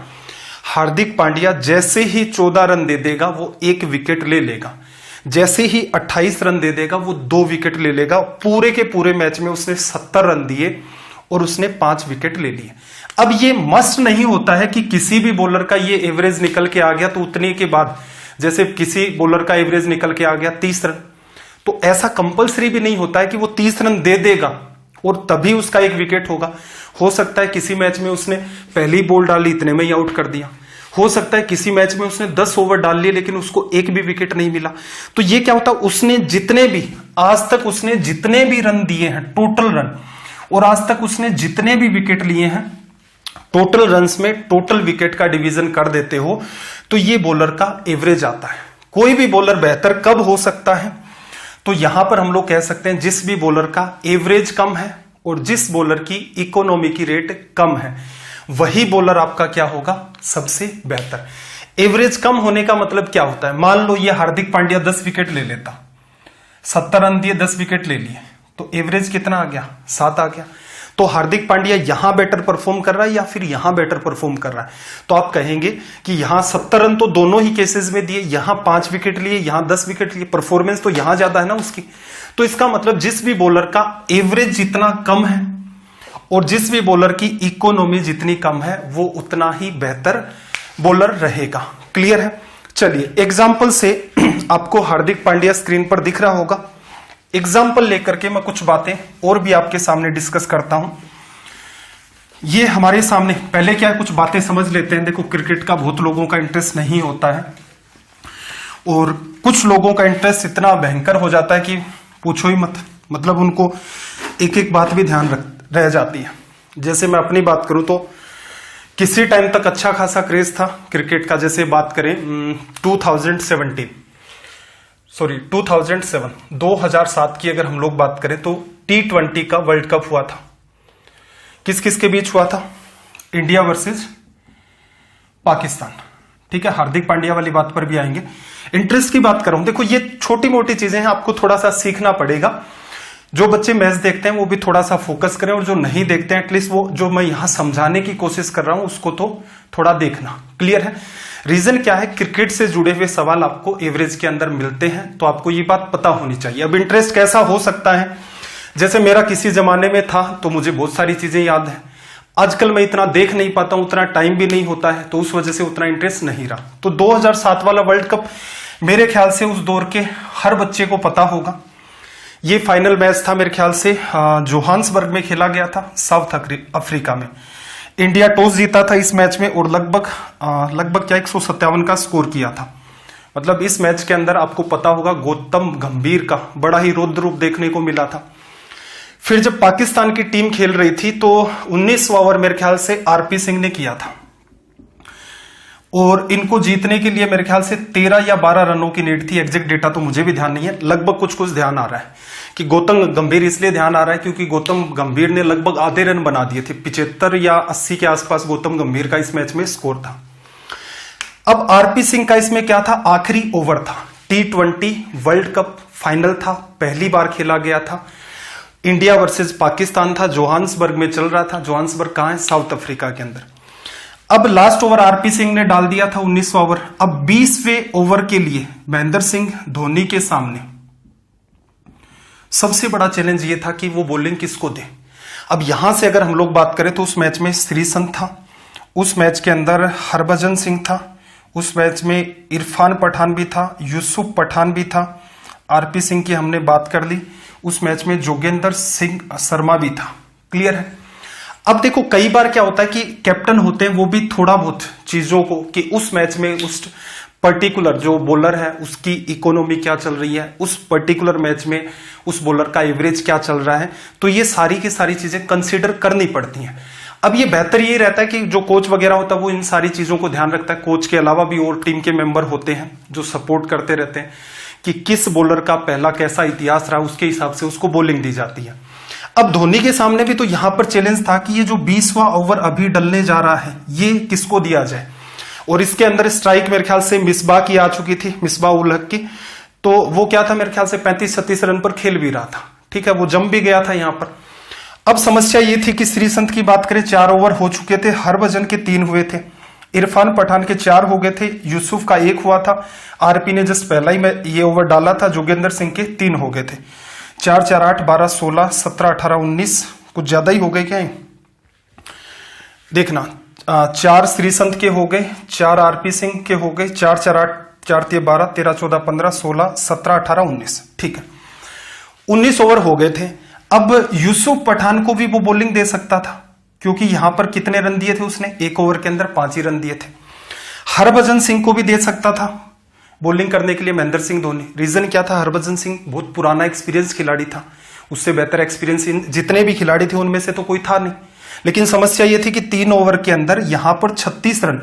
हार्दिक पांड्या जैसे ही 14 रन दे देगा वो 1 विकेट ले लेगा, जैसे ही 28 रन दे देगा वो 2 विकेट ले लेगा। पूरे के पूरे मैच में उसने 70 रन दिए और उसने 5 विकेट ले लिए। अब ये मस्ट नहीं होता है कि किसी भी बॉलर का ये एवरेज निकल के आ गया तो उतने के बाद, जैसे किसी बॉलर का एवरेज निकल के आ गया 30 रन, तो ऐसा कंपलसरी भी नहीं होता है कि वो 30 रन दे देगा और तभी उसका 1 विकेट होगा। हो सकता है किसी मैच में उसने पहली बॉल डाली, इतने में ही आउट कर दिया। हो सकता है किसी मैच में उसने 10 ओवर डाल लिए लेकिन उसको 1 भी विकेट नहीं मिला। तो ये क्या होता है, उसने जितने भी आज तक उसने जितने भी रन दिए हैं टोटल रन, और आज तक उसने जितने भी विकेट लिए हैं टोटल रन्स में टोटल विकेट का डिवीजन कर देते हो तो ये बॉलर का एवरेज आता है। कोई भी बॉलर बेहतर कब हो सकता है, तो यहां पर हम लोग कह सकते हैं जिस भी बॉलर का एवरेज कम है और जिस बॉलर की इकोनॉमी की रेट कम है वही बॉलर आपका क्या होगा, सबसे बेहतर। एवरेज कम होने का मतलब क्या होता है, मान लो ये हार्दिक पांड्या 10 विकेट ले लेता, 70 रन दिए 10 विकेट ले लिए, तो एवरेज कितना आ गया, 7 आ गया। तो हार्दिक पांड्या यहां बेटर परफॉर्म कर रहा है या फिर यहां बेटर परफॉर्म कर रहा है, तो आप कहेंगे कि यहां 70 रन तो दोनों ही केसेस में दिए, यहां 5 विकेट लिए, यहां 10 विकेट लिए, परफॉर्मेंस तो यहां ज्यादा है ना उसकी। तो इसका मतलब जिस भी बॉलर का एवरेज जितना कम है और जिस भी बॉलर की इकोनॉमी जितनी कम है वो उतना ही बेहतर बॉलर रहेगा। क्लियर है। चलिए एग्जाम्पल से आपको हार्दिक पांड्या स्क्रीन पर दिख रहा होगा, एग्जाम्पल लेकर के मैं कुछ बातें और भी आपके सामने डिस्कस करता हूं। ये हमारे सामने पहले क्या है, कुछ बातें समझ लेते हैं। देखो क्रिकेट का बहुत लोगों का इंटरेस्ट नहीं होता है और कुछ लोगों का इंटरेस्ट इतना भयंकर हो जाता है कि पूछो ही मत, मतलब उनको एक एक बात भी ध्यान रह जाती है। जैसे मैं अपनी बात करूं तो किसी टाइम तक अच्छा खासा क्रेज था क्रिकेट का। जैसे बात करें 2007 की अगर हम लोग बात करें तो T20 का वर्ल्ड कप हुआ था। किस किस के बीच हुआ था, इंडिया वर्सेस पाकिस्तान। ठीक है, हार्दिक पांड्या वाली बात पर भी आएंगे। इंटरेस्ट की बात कर रहा हूं, देखो ये छोटी मोटी चीजें हैं, आपको थोड़ा सा सीखना पड़ेगा। जो बच्चे मैच देखते हैं वो भी थोड़ा सा फोकस करें और जो नहीं देखते हैं एटलीस्ट वो जो मैं यहां समझाने की कोशिश कर रहा हूं उसको तो थोड़ा देखना। क्लियर है। रीजन क्या है, क्रिकेट से जुड़े हुए सवाल आपको एवरेज के अंदर मिलते हैं, तो आपको ये बात पता होनी चाहिए। अब इंटरेस्ट कैसा हो सकता है, जैसे मेरा किसी जमाने में था तो मुझे बहुत सारी चीजें याद है, आजकल मैं इतना देख नहीं पाता हूं, उतना टाइम भी नहीं होता है, तो उस वजह से उतना इंटरेस्ट नहीं रहा। तो 2007 वाला वर्ल्ड कप मेरे ख्याल से उस दौर के हर बच्चे को पता होगा। ये फाइनल मैच था मेरे ख्याल से जोहान्सबर्ग में खेला गया था, साउथ अफ्रीका में। इंडिया टॉस जीता था इस मैच में और लगभग क्या 157 का स्कोर किया था। मतलब इस मैच के अंदर आपको पता होगा गौतम गंभीर का बड़ा ही रौद्र रूप देखने को मिला था। फिर जब पाकिस्तान की टीम खेल रही थी तो 19वां ओवर मेरे ख्याल से आरपी सिंह ने किया था और इनको जीतने के लिए मेरे ख्याल से 13 या 12 रनों की नीड थी। एग्जैक्ट डेटा तो मुझे भी ध्यान नहीं है, लगभग कुछ ध्यान आ रहा है कि गौतम गंभीर इसलिए ध्यान आ रहा है क्योंकि गौतम गंभीर ने लगभग आधे रन बना दिए थे। 75 या 80 के आसपास गौतम गंभीर का इस मैच में स्कोर था। अब आरपी सिंह का इसमें क्या था, आखिरी ओवर था। T20 वर्ल्ड कप फाइनल था, पहली बार खेला गया था। इंडिया वर्सेस पाकिस्तान था, जोहान्सबर्ग में चल रहा था। जोहान्सबर्ग कहां है, साउथ अफ्रीका के अंदर। अब लास्ट ओवर आरपी सिंह ने डाल दिया था 19वां ओवर। अब 20वें ओवर के लिए महेंद्र सिंह धोनी के सामने सबसे बड़ा चैलेंज ये था कि वो बॉलिंग किसको दे। अब यहां से अगर हम लोग बात करें तो उस मैच में श्रीसंत था, उस मैच के अंदर हरभजन सिंह था, उस मैच में इरफान पठान भी था, यूसुफ पठान भी था, आरपी सिंह की हमने बात कर ली, उस मैच में जोगेंद्र सिंह शर्मा भी था। क्लियर है। अब देखो कई बार क्या होता है कि कैप्टन होते हैं वो भी थोड़ा बहुत चीजों को कि उस मैच में उस पर्टिकुलर जो बॉलर है उसकी इकोनॉमी क्या चल रही है, उस पर्टिकुलर मैच में उस बॉलर का एवरेज क्या चल रहा है, तो ये सारी की सारी चीजें कंसीडर करनी पड़ती हैं। अब ये बेहतर ये रहता है कि जो कोच वगैरह होता है वो इन सारी चीजों को ध्यान रखता है। कोच के अलावा भी और टीम के मेंबर होते हैं जो सपोर्ट करते रहते हैं कि किस बॉलर का पहला कैसा इतिहास रहा, उसके हिसाब से उसको बॉलिंग दी जाती है। अब धोनी के सामने भी तो यहां पर चैलेंज था कि ये जो 20वां ओवर अभी डलने जा रहा है ये किसको दिया जाए, और इसके अंदर स्ट्राइक मेरे ख्याल से मिसबाह की आ चुकी थी, मिसबाह उल हक की, तो वो क्या था मेरे ख्याल से 35-36 रन पर खेल भी रहा था। ठीक है, वो जम भी गया था यहां पर। अब समस्या ये थी कि श्रीसंत की बात करें 4 ओवर हो चुके थे, हरभजन के 3 हुए थे, इरफान पठान के 4 हो गए थे, यूसुफ का 1 हुआ था, आरपी ने जस्ट पहला ही ये ओवर डाला था, जोगेंद्र सिंह के 3 हो गए थे। 4, 4, 8, 12, 16, 17, 18, 19 कुछ ज्यादा ही हो गए क्या है? देखना 4 श्रीसंत के हो गए, 4 आरपी सिंह के हो गए, 4, 4, 8, 4, 12, 13, 14, 15, 16, 17, 18, 19। ठीक है, 19 ओवर हो गए थे। अब यूसुफ पठान को भी वो बॉलिंग दे सकता था क्योंकि यहां पर कितने रन दिए थे उसने, 1 ओवर के अंदर 5 ही रन दिए थे। हरभजन सिंह को भी दे सकता था बॉलिंग करने के लिए महेंद्र सिंह धोनी। रीजन क्या था, हरभजन सिंह बहुत पुराना एक्सपीरियंस खिलाड़ी था, उससे बेहतर एक्सपीरियंस जितने भी खिलाड़ी थे उनमें से तो कोई था नहीं। लेकिन समस्या यह थी कि 3 ओवर के अंदर यहां पर 36 रन,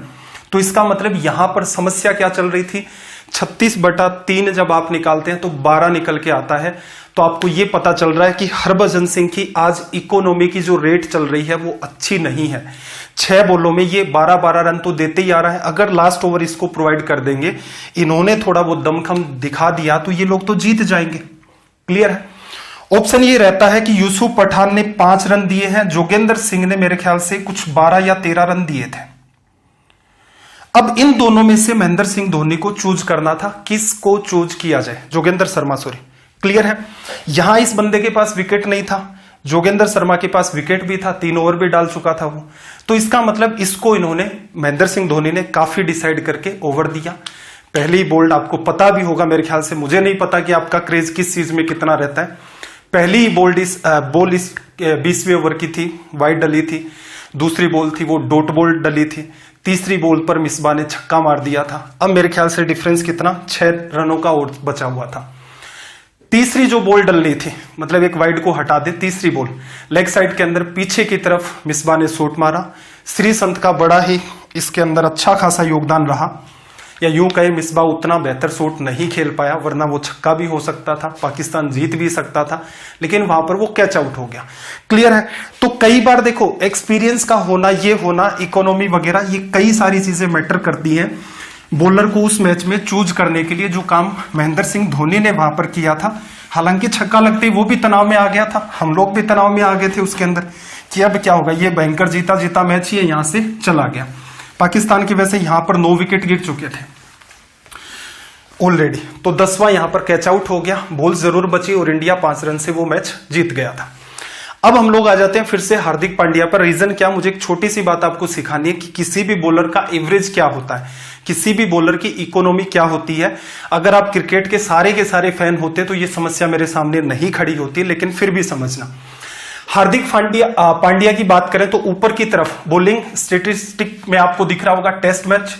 तो इसका मतलब यहां पर समस्या क्या चल रही थी, 36/3 जब आप निकालते हैं तो 12 निकल के आता है। तो आपको यह पता चल रहा है कि हरभजन सिंह की आज इकोनॉमी की जो रेट चल रही है वो अच्छी नहीं है। 6 बॉलों में ये 12-12 रन तो देते ही आ रहा है। अगर लास्ट ओवर इसको प्रोवाइड कर देंगे, इन्होंने थोड़ा वो दमखम दिखा दिया तो ये लोग तो जीत जाएंगे। क्लियर है। ऑप्शन ये रहता है कि यूसुफ पठान ने 5 रन दिए हैं, जोगेंद्र सिंह ने मेरे ख्याल से कुछ 12 या 13 रन दिए थे। अब इन दोनों में से महेंद्र सिंह धोनी को चूज करना था, किसको चूज किया जाए, जोगेंद्र शर्मा सॉरी। क्लियर है। यहां इस बंदे के पास विकेट नहीं था, जोगेंद्र शर्मा के पास विकेट भी था, 3 ओवर भी डाल चुका था वो, तो इसका मतलब इसको इन्होंने महेंद्र सिंह धोनी ने काफी डिसाइड करके ओवर दिया। पहली बोल्ड आपको पता भी होगा मेरे ख्याल से, मुझे नहीं पता कि आपका क्रेज किस चीज में कितना रहता है। पहली बोल्ड बॉल इस 20वें ओवर की थी, वाइड डली थी। दूसरी बॉल थी वो डॉट बॉल डली थी। तीसरी बॉल पर मिसबा ने छक्का मार दिया था। अब मेरे ख्याल से डिफरेंस कितना, 6 रनों का और बचा हुआ था। तीसरी जो बॉल डलनी थी, मतलब एक वाइड को हटा दे, तीसरी बॉल लेग साइड के अंदर पीछे की तरफ मिसबा ने शॉट मारा। श्रीसंत का बड़ा ही इसके अंदर अच्छा खासा योगदान रहा, या यूं कहे मिसबा उतना बेहतर शॉट नहीं खेल पाया, वरना वो छक्का भी हो सकता था, पाकिस्तान जीत भी सकता था, लेकिन वहां पर वो कैच आउट हो गया। क्लियर है। तो कई बार देखो एक्सपीरियंस का होना, ये होना, इकोनॉमी वगैरह, ये कई सारी चीजें मैटर करती हैं बॉलर को उस मैच में चूज करने के लिए, जो काम महेंद्र सिंह धोनी ने वहां पर किया था। हालांकि छक्का लगते ही वो भी तनाव में आ गया था, हम लोग भी तनाव में आ गए थे उसके अंदर कि अब क्या होगा, ये भयंकर जीता मैच ही यहां से चला गया। पाकिस्तान की वजह से यहां पर 9 विकेट गिर चुके थे ऑलरेडी, तो 10वां यहां पर कैच आउट हो गया, बॉल जरूर बची और इंडिया 5 रन से वो मैच जीत गया था। अब हम लोग आ जाते हैं फिर से हार्दिक पांड्या पर। रीजन क्या, मुझे एक छोटी सी बात आपको सिखानी है कि किसी भी बॉलर का एवरेज क्या होता है, किसी भी बॉलर की इकोनॉमी क्या होती है। अगर आप क्रिकेट के सारे फैन होते तो ये समस्या मेरे सामने नहीं खड़ी होती, लेकिन फिर भी समझना। हार्दिक पांड्या की बात करें तो ऊपर की तरफ बॉलिंग स्टेटिस्टिक में आपको दिख रहा होगा, test match,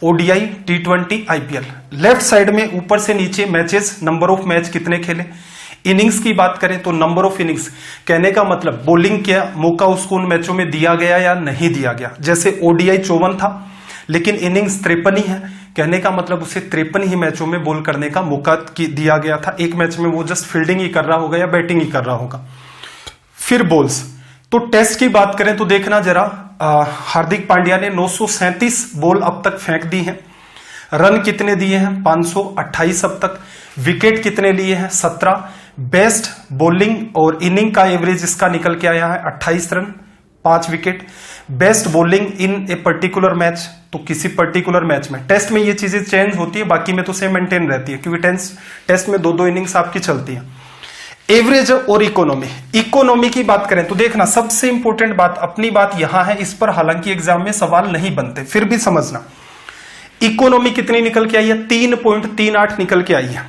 ODI, T20, IPL। Left side में ऊपर से नीचे मैचेस, नंबर ऑफ मैच कितने खेले। इनिंग्स की बात करें तो नंबर ऑफ इनिंग्स, कहने का मतलब बॉलिंग क्या मौका उसको उन मैचों में दिया गया या नहीं दिया गया। जैसे ओडीआई 54 था लेकिन इनिंग्स 53 ही है, कहने का मतलब उसे 53 ही मैचों में बॉल करने का मौका दिया गया था। एक मैच में वो जस्ट फील्डिंग ही कर रहा होगा या बैटिंग ही कर रहा होगा। फिर बॉल्स, तो टेस्ट की बात करें तो देखना जरा, हार्दिक पांड्या ने 937 बॉल अब तक फेंक दी हैं। रन कितने दिए हैं, 528 अब तक। विकेट कितने लिए हैं, 17। बेस्ट बॉलिंग और इनिंग का एवरेज इसका निकल के आया है 28 run, 5 wicket. Best bowling in a particular match, तो किसी पर्टिकुलर मैच में, टेस्ट में ये चीजें चेंज होती है, बाकी में तो सेम मेंटेन रहती है क्योंकि टेस्ट में 2-2 इनिंग्स आपकी चलती है। एवरेज और इकोनॉमी की बात करें तो देखना, सबसे इंपॉर्टेंट बात, अपनी बात यहां है, इस पर हालांकि एग्जाम में सवाल नहीं बनते, फिर भी समझना। इकोनॉमी कितनी निकल के आई है, 3.38 निकल के आई है।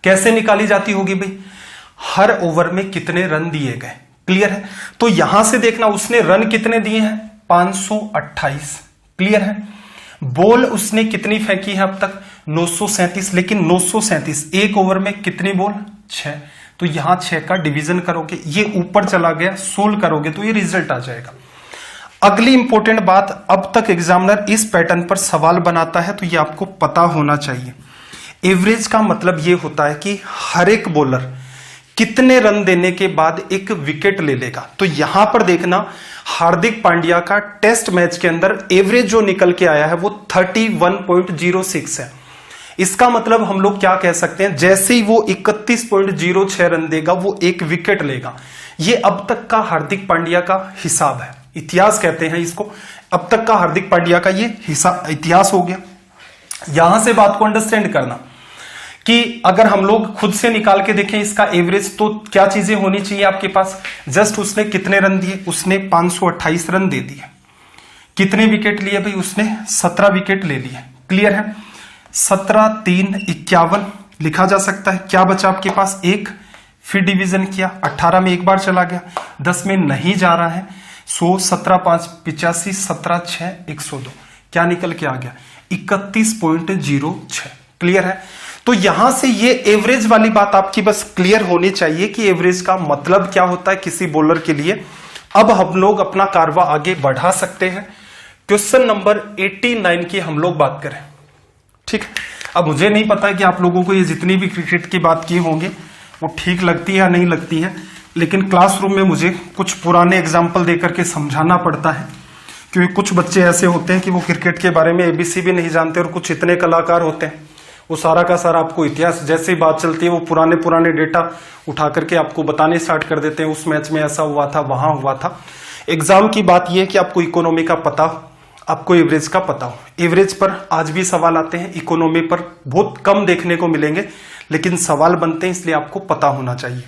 कैसे निकाली जाती होगी भाई? हर ओवर में कितने रन दिए गए। क्लियर है? तो यहां से देखना उसने रन कितने दिए हैं, 528। क्लियर है? बॉल उसने कितनी फेंकी है अब तक, 937। लेकिन 937 एक ओवर में कितनी बॉल, 6। तो यहां 6 का डिवीजन करोगे, ये ऊपर चला गया, सोल्व करोगे तो ये रिजल्ट आ जाएगा। अगली इंपॉर्टेंट बात, अब तक एग्जामिनर इस पैटर्न पर सवाल बनाता है तो ये आपको पता होना चाहिए। एवरेज का मतलब ये होता है कि हर एक बॉलर कितने रन देने के बाद एक विकेट ले लेगा। तो यहां पर देखना, हार्दिक पांड्या का टेस्ट मैच के अंदर एवरेज जो निकल के आया है वो 31.06 है। इसका मतलब हम लोग क्या कह सकते हैं, जैसे ही वो 31.06 रन देगा वो एक विकेट लेगा। ये अब तक का हार्दिक पांड्या का हिसाब है, इतिहास कहते हैं इसको। अब तक का हार्दिक पांड्या का ये हिसाब इतिहास हो गया। यहां से बात को अंडरस्टैंड करना कि अगर हम लोग खुद से निकाल के देखें इसका एवरेज, तो क्या चीजें होनी चाहिए आपके पास। जस्ट उसने कितने रन दिए, उसने 528 रन दे दिए। कितने विकेट लिए भाई, उसने 17 विकेट ले लिए। क्लियर है? 17 3 51 लिखा जा सकता है। क्या बचा आपके पास, 1, फिर डिवीजन किया, 18 में एक बार चला गया, 10 में नहीं जा रहा है, 100 17 5 85 17 6 102, क्या निकल के आ गया, 31.06। क्लियर है? तो यहां से ये एवरेज वाली बात आपकी बस क्लियर होनी चाहिए कि एवरेज का मतलब क्या होता है किसी बॉलर के लिए। अब हम लोग अपना कारवा आगे बढ़ा सकते हैं। क्वेश्चन नंबर 89 की हम लोग बात करें। ठीक, अब मुझे नहीं पता कि आप लोगों को ये जितनी भी क्रिकेट की बात की होंगे वो ठीक लगती है या नहीं लगती है, लेकिन क्लासरूम में मुझे कुछ पुराने एग्जाम्पल देकर के समझाना पड़ता है, क्योंकि कुछ बच्चे ऐसे होते हैं कि वो क्रिकेट के बारे में एबीसी भी नहीं जानते, और कुछ इतने कलाकार होते हैं वो सारा का सारा आपको इतिहास, जैसे ही बात चलती है वो पुराने पुराने डेटा उठा करके आपको बताने स्टार्ट कर देते हैं, उस मैच में ऐसा हुआ था, वहां हुआ था। एग्जाम की बात यह है कि आपको इकोनॉमी का पता हो, आपको एवरेज का पता हो। एवरेज पर आज भी सवाल आते हैं, इकोनॉमी पर बहुत कम देखने को मिलेंगे, लेकिन सवाल बनते हैं, इसलिए आपको पता होना चाहिए।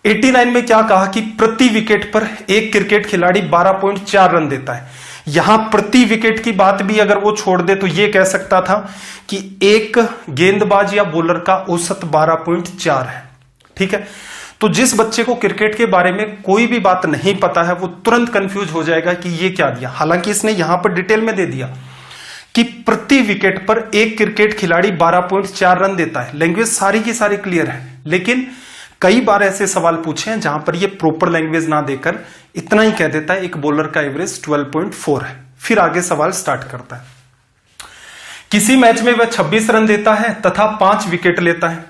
89 में क्या कहा कि प्रति विकेट पर एक क्रिकेट खिलाड़ी 12.4 रन देता है। यहां प्रति विकेट की बात भी अगर वो छोड़ दे तो ये कह सकता था कि एक गेंदबाज या बॉलर का औसत 12.4 है। ठीक है? तो जिस बच्चे को क्रिकेट के बारे में कोई भी बात नहीं पता है वो तुरंत कंफ्यूज हो जाएगा कि ये क्या दिया। हालांकि इसने यहां पर डिटेल में दे दिया कि प्रति विकेट पर एक क्रिकेट खिलाड़ी 12.4 रन देता है। लैंग्वेज सारी की सारी क्लियर है, लेकिन कई बार ऐसे सवाल पूछे हैं जहां पर ये प्रॉपर लैंग्वेज ना देकर इतना ही कह देता है एक बॉलर का एवरेज 12.4 है, फिर आगे सवाल स्टार्ट करता है। किसी मैच में वह 26 रन देता है तथा 5 विकेट लेता है,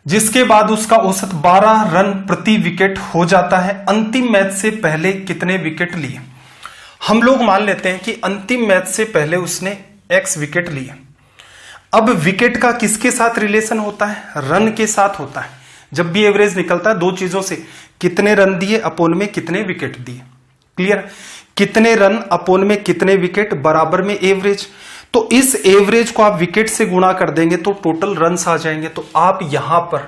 जिसके बाद उसका औसत 12 रन प्रति विकेट हो जाता है। अंतिम मैच से पहले कितने विकेट लिए? हम लोग मान लेते हैं कि अंतिम मैच से पहले उसने x विकेट लिए। अब विकेट का किसके साथ रिलेशन होता है? रन के साथ होता है। जब भी एवरेज निकलता है दो चीजों से, कितने रन दिए अपोन में कितने विकेट दिए। क्लियर? कितने रन अपोन में कितने विकेट बराबर में एवरेज। तो इस एवरेज को आप विकेट से गुणा कर देंगे तो टोटल रन्स आ जाएंगे। तो आप यहां पर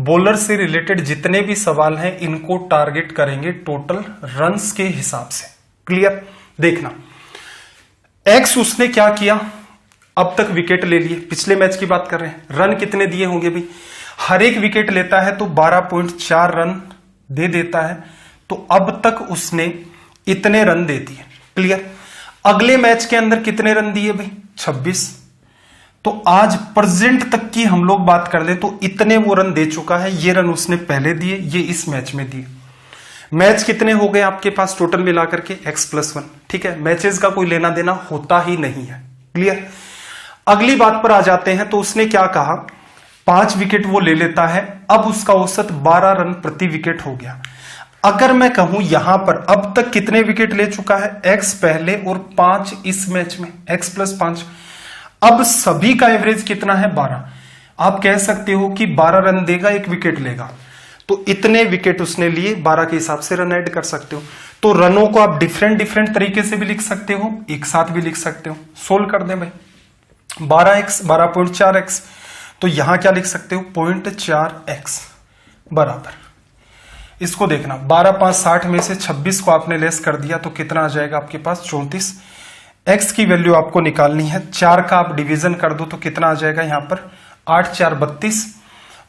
बॉलर से रिलेटेड जितने भी सवाल हैं इनको टारगेट करेंगे टोटल रन्स के हिसाब से। क्लियर? देखना, एक्स उसने क्या किया, अब तक विकेट ले लिए, पिछले मैच की बात कर रहे हैं। रन कितने दिए होंगे भाई? हर एक विकेट लेता है तो 12.4 रन दे देता है, तो अब तक उसने इतने रन दे दिए। क्लियर? अगले मैच के अंदर कितने रन दिए भाई? 26। तो आज प्रेजेंट तक की हम लोग बात कर ले तो इतने वो रन दे चुका है। ये रन उसने पहले दिए, ये इस मैच में दिए। मैच कितने हो गए आपके पास टोटल मिलाकर के? x+1। ठीक है? मैचेस का कोई लेना देना होता ही नहीं है। क्लियर? अगली बात पर आ जाते हैं। तो उसने क्या कहा, 5 विकेट वो ले लेता है, अब उसका औसत 12 रन प्रति विकेट हो गया। अगर मैं कहूं यहां पर अब तक कितने विकेट ले चुका है? x पहले और 5 इस मैच में, x+5। अब सभी का एवरेज कितना है? 12। आप कह सकते हो कि 12 रन देगा, एक विकेट लेगा, तो इतने विकेट उसने लिए, 12 के हिसाब से रन ऐड कर सकते हो। तो रनों को आप डिफरेंट डिफरेंट तरीके से भी लिख सकते हो, एक साथ भी लिख सकते हो। सोल्व कर दें भाई, 12x 12.4x, तो यहां क्या लिख सकते हो? 0.4x बराबर, इसको देखना 12 5 60 में से 26 को आपने लेस कर दिया तो कितना आ जाएगा आपके पास? 34। x की वैल्यू आपको निकालनी है, 4 का आप डिवीजन कर दो तो कितना आ जाएगा यहां पर? 8 4 32,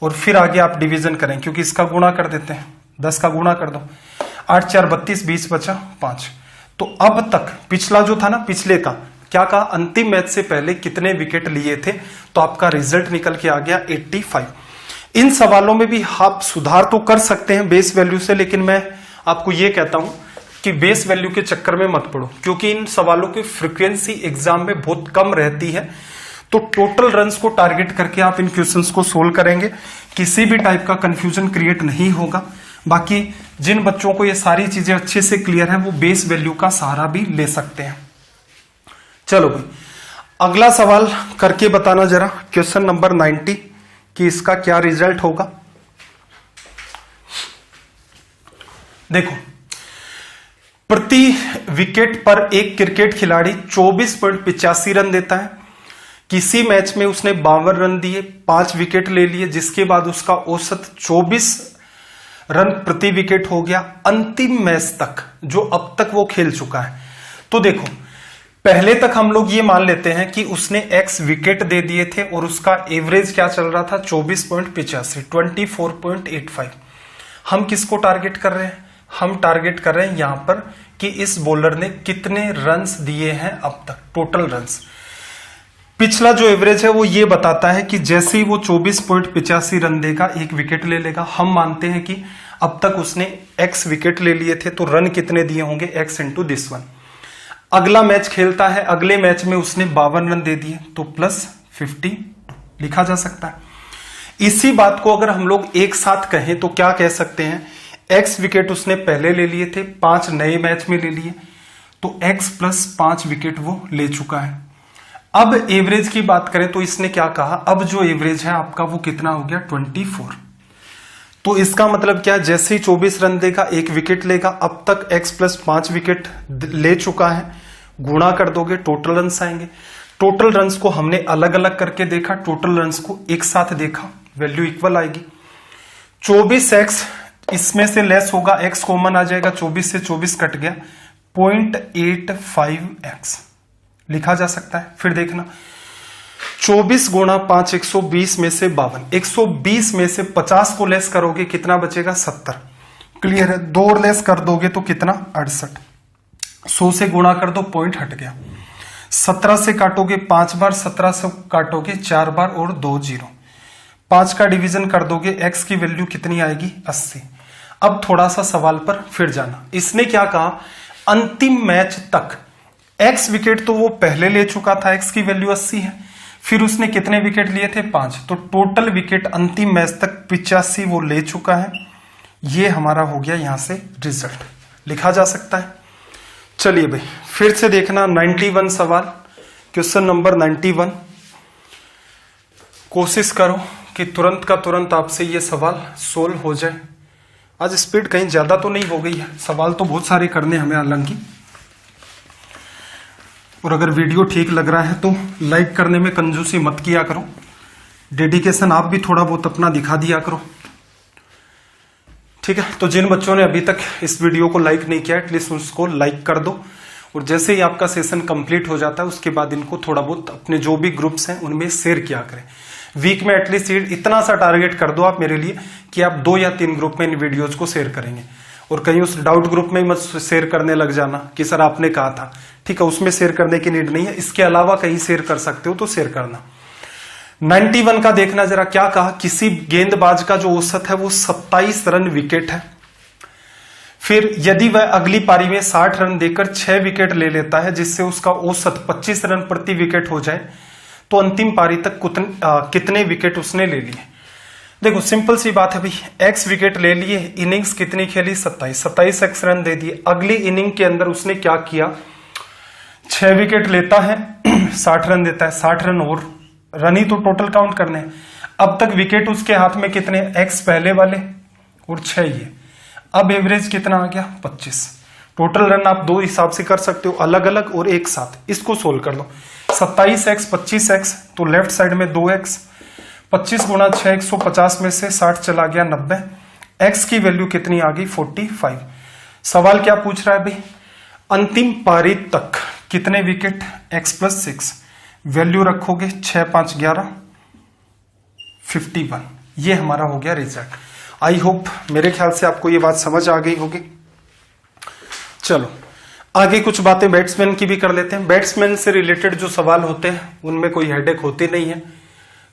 और फिर आगे आप डिवीजन करें, क्योंकि इसका गुणा कर देते हैं, 10 का गुणा कर दो, 8 4 32, 20 बचा 5। तो अब तक पिछला जो था ना, पिछले का क्या कहा, अंतिम मैच से पहले कितने विकेट लिए थे, तो आपका रिजल्ट निकल के आ गया 85। इन सवालों में भी आप सुधार तो कर सकते हैं बेस वैल्यू से, लेकिन मैं आपको यह कहता हूं कि बेस वैल्यू के चक्कर में मत पड़ो, क्योंकि इन सवालों की फ्रीक्वेंसी एग्जाम में बहुत कम रहती है। तो टोटल रन्स को टारगेट करके आप इन क्वेश्चंस को सोल्व करेंगे, किसी भी टाइप का कंफ्यूजन क्रिएट नहीं होगा। बाकी जिन बच्चों को ये सारी चीजें अच्छे से क्लियर हैं, वो बेस वैल्यू का सहारा भी ले सकते हैं। चलो भाई, अगला सवाल करके बताना जरा, क्वेश्चन नंबर 90 कि इसका क्या रिजल्ट होगा। देखो, प्रति विकेट पर एक क्रिकेट खिलाड़ी 24.85 रन देता है। किसी मैच में उसने 52 रन दिए, 5 विकेट ले लिए, जिसके बाद उसका औसत 24 रन प्रति विकेट हो गया अंतिम मैच तक, जो अब तक वो खेल चुका है। तो देखो, पहले तक हम लोग ये मान लेते हैं कि उसने x विकेट दे दिए थे और उसका एवरेज क्या चल रहा था, 24.85, 24.85। हम किसको टारगेट कर रहे हैं, हम टारगेट कर रहे हैं यहां पर कि इस बॉलर ने कितने रन्स दिए हैं अब तक, टोटल रन्स। पिछला जो एवरेज है वो ये बताता है कि जैसे ही वो 24.85 रन देगा, एक विकेट ले लेगा। हम मानते हैं कि अब तक उसने x विकेट ले लिए थे, तो रन कितने दिए होंगे, x इंटू दिस वन। अगला मैच खेलता है, अगले मैच में उसने 52 रन दे दिए, तो +50 लिखा जा सकता है। इसी बात को अगर हम लोग एक साथ कहें तो क्या कह सकते हैं, x विकेट उसने पहले ले लिए थे, 5 नए मैच में ले लिए, तो x + 5 विकेट वो ले चुका है। अब एवरेज की बात करें तो इसने क्या कहा, अब जो एवरेज है आपका वो कितना हो गया, 24। तो इसका मतलब क्या, जैसे ही 24 रन देगा, एक विकेट लेगा, अब तक x + 5 विकेट ले चुका है। गुणा कर दोगे, टोटल रन्स आएंगे। टोटल रन्स को हमने अलग अलग करके देखा, टोटल रन्स को एक साथ देखा, वैल्यू इक्वल आएगी। 24x इसमें से लेस होगा, x कॉमन आ जाएगा, 24 से 24 कट गया, 0.85x लिखा जा सकता है। फिर देखना, 24 गुणा 5 120 में से 52, 120 में से 50 को लेस करोगे कितना बचेगा, 70। क्लियर है, 2 और लेस कर दोगे तो कितना, 68। 100 से गुणा कर दो, पॉइंट हट गया। 17 से काटोगे 5 बार, 17 से काटोगे 4 बार और 2 जीरो। 5 का डिवीजन कर दोगे, x की वैल्यू कितनी आएगी, 80। अब थोड़ा सा सवाल पर फिर जाना, इसने क्या कहा, अंतिम मैच तक x विकेट तो वो पहले ले चुका था, x की वैल्यू 80 है। फिर उसने कितने विकेट लिए थे, 5, तो टोटल विकेट अंतिम मैच तक 85 वो ले चुका है। ये हमारा हो गया यहां से रिजल्ट, लिखा जा सकता है। चलिए भाई, फिर से देखना 91 सवाल, क्वेश्चन नंबर 91। कोशिश करो कि तुरंत का तुरंत आपसे ये सवाल सोल्व हो जाए। आज स्पीड कहीं ज्यादा तो नहीं हो गई है, सवाल तो बहुत सारे करने हमें हालांकि। और अगर वीडियो ठीक लग रहा है तो लाइक करने में कंजूसी मत किया करो, डेडिकेशन आप भी थोड़ा बहुत अपना दिखा दिया करो, ठीक है। तो जिन बच्चों ने अभी तक इस वीडियो को लाइक नहीं किया, एटलीस्ट उसको लाइक कर दो। और जैसे ही आपका सेशन कंप्लीट हो जाता है, उसके बाद इनको थोड़ा बहुत अपने जो भी ग्रुप्स हैं उनमें शेयर किया करें। वीक में एटलीस्ट इतना सा टारगेट कर दो आप मेरे लिए कि आप 2 या 3 ग्रुप में इन वीडियोज को शेयर करेंगे। और कहीं उस डाउट ग्रुप में मत शेयर करने लग जाना कि सर आपने कहा था, ठीक है, उसमें शेयर करने की नीड नहीं है। इसके अलावा कहीं शेयर कर सकते हो तो शेयर करना। 91 का देखना जरा, क्या कहा, किसी गेंदबाज का जो औसत है वो 27 रन विकेट है। फिर यदि वह अगली पारी में 60 रन देकर 6 विकेट ले लेता है, जिससे उसका औसत 25 रन प्रति विकेट हो जाए, तो अंतिम पारी तक कितने विकेट उसने ले लिए। देखो सिंपल सी बात है भाई, x विकेट ले लिए, इनिंग्स कितनी खेली, 27 x रन दे दिए। अगली इनिंग के अंदर उसने क्या किया, 6 विकेट लेता है, 60 रन देता है, 60 रन और रन ही तो टोटल काउंट करने हैं। अब तक विकेट उसके हाथ में कितने, x पहले वाले और 6 ये। अब एवरेज कितना आ गया, 25। टोटल रन आप 2 हिसाब से कर सकते हो, अलग अलग और एक साथ। इसको सोल्व कर लो, 27x 25x, तो लेफ्ट साइड में 2x, 25 गुणा 6 150 में से 60 चला गया 90। x की वैल्यू कितनी आ गई, 45। सवाल क्या पूछ रहा है भाई, अंतिम पारी तक कितने विकेट, x + 6, वैल्यू रखोगे 6 5 11 51। ये हमारा हो गया रिजल्ट। आई होप मेरे ख्याल से आपको ये बात समझ आ गई होगी। चलो आगे कुछ बातें बैट्समैन की भी कर लेते हैं। बैट्समैन से रिलेटेड जो सवाल होते हैं उनमें कोई हेडेक होती नहीं है,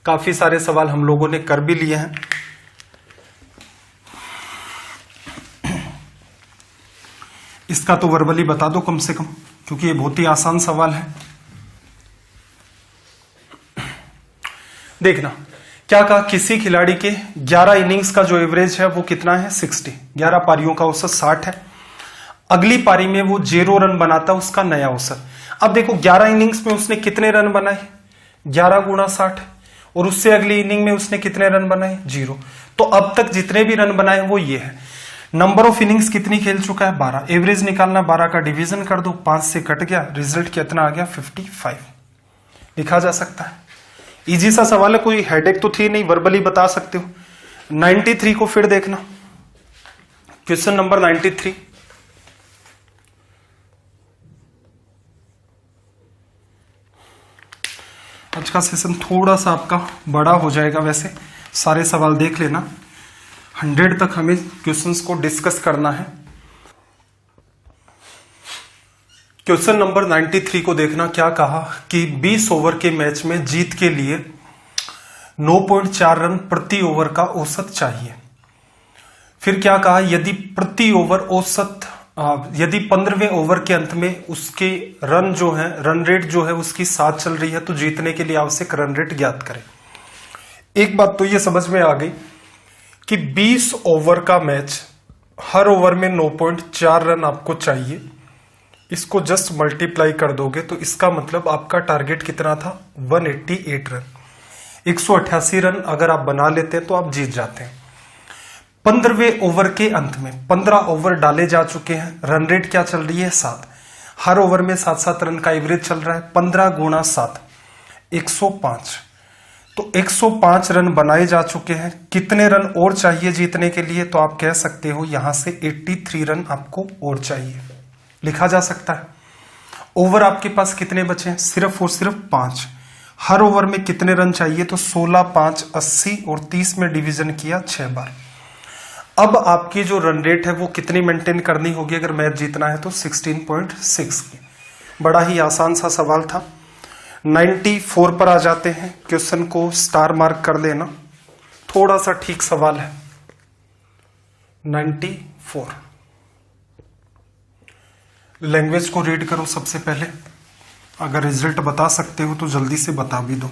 काफी सारे सवाल हम लोगों ने कर भी लिए हैं। इसका तो वर्बली बता दो कम से कम, क्योंकि ये बहुत ही आसान सवाल है। देखना क्या कहा, किसी खिलाड़ी के 11 इनिंग्स का जो एवरेज है वो कितना है 60, 11 पारियों का औसत 60 है। अगली पारी में वो 0 रन बनाता है, उसका नया औसत। अब देखो 11 इनिंग्स में उसने कितने रन बनाए, 11 गुणा 60, और उससे अगली इनिंग में उसने कितने रन बनाए 0। तो अब तक जितने भी रन बनाए वो ये है। नंबर ऑफ इनिंग्स कितनी खेल चुका है 12, एवरेज निकालना, 12 का डिवीजन कर दो, 5 से कट गया, रिजल्ट कितना आ गया 55 लिखा जा सकता है। इजी सा सवाल है, कोई हेडेक तो थी नहीं, वर्बली बता सकते हो। 93 को फिर देखना, क्वेश्चन नंबर 93। आज का सेशन थोड़ा सा आपका बड़ा हो जाएगा, वैसे सारे सवाल देख लेना, 100 तक हमें क्वेश्चंस को डिस्कस करना है। क्वेश्चन नंबर 93 को देखना, क्या कहा कि 20 ओवर के मैच में जीत के लिए 9.4 रन प्रति ओवर का औसत चाहिए। फिर क्या कहा, यदि प्रति ओवर औसत यदि 15वें ओवर के अंत में उसके रन जो है, रन रेट जो है उसकी 7 चल रही है, तो जीतने के लिए आवश्यक रन रेट ज्ञात करें। एक बात तो ये समझ में आ गई कि 20 ओवर का मैच, हर ओवर में 9.4 रन आपको चाहिए। इसको जस्ट मल्टीप्लाई कर दोगे तो इसका मतलब आपका टारगेट कितना था 188 रन, 188 रन अगर आप बना लेते हैं तो आप जीत जाते हैं। 15वें ओवर के अंत में 15 ओवर डाले जा चुके हैं, रन रेट क्या चल रही है 7, हर ओवर में 7-7 रन का एवरेज चल रहा है। 15 गुणा 7 105, तो 105 रन बनाए जा चुके हैं। कितने रन और चाहिए जीतने के लिए, तो आप कह सकते हो यहां से 83 रन आपको और चाहिए, लिखा जा सकता है। ओवर आपके पास कितने बचे हैं, सिर्फ और सिर्फ 5। हर ओवर में कितने रन चाहिए, तो 16, 5, 80 और 30 में डिवीजन किया 6 बार। अब आपकी जो रन रेट है वो कितनी मेंटेन करनी होगी अगर मैच जीतना है, तो 16.6 की। बड़ा ही आसान सा सवाल था। 94 पर आ जाते हैं, क्वेश्चन को स्टार मार्क कर लेना, थोड़ा सा ठीक सवाल है। 94 लैंग्वेज को रीड करो सबसे पहले, अगर रिजल्ट बता सकते हो तो जल्दी से बता भी दो।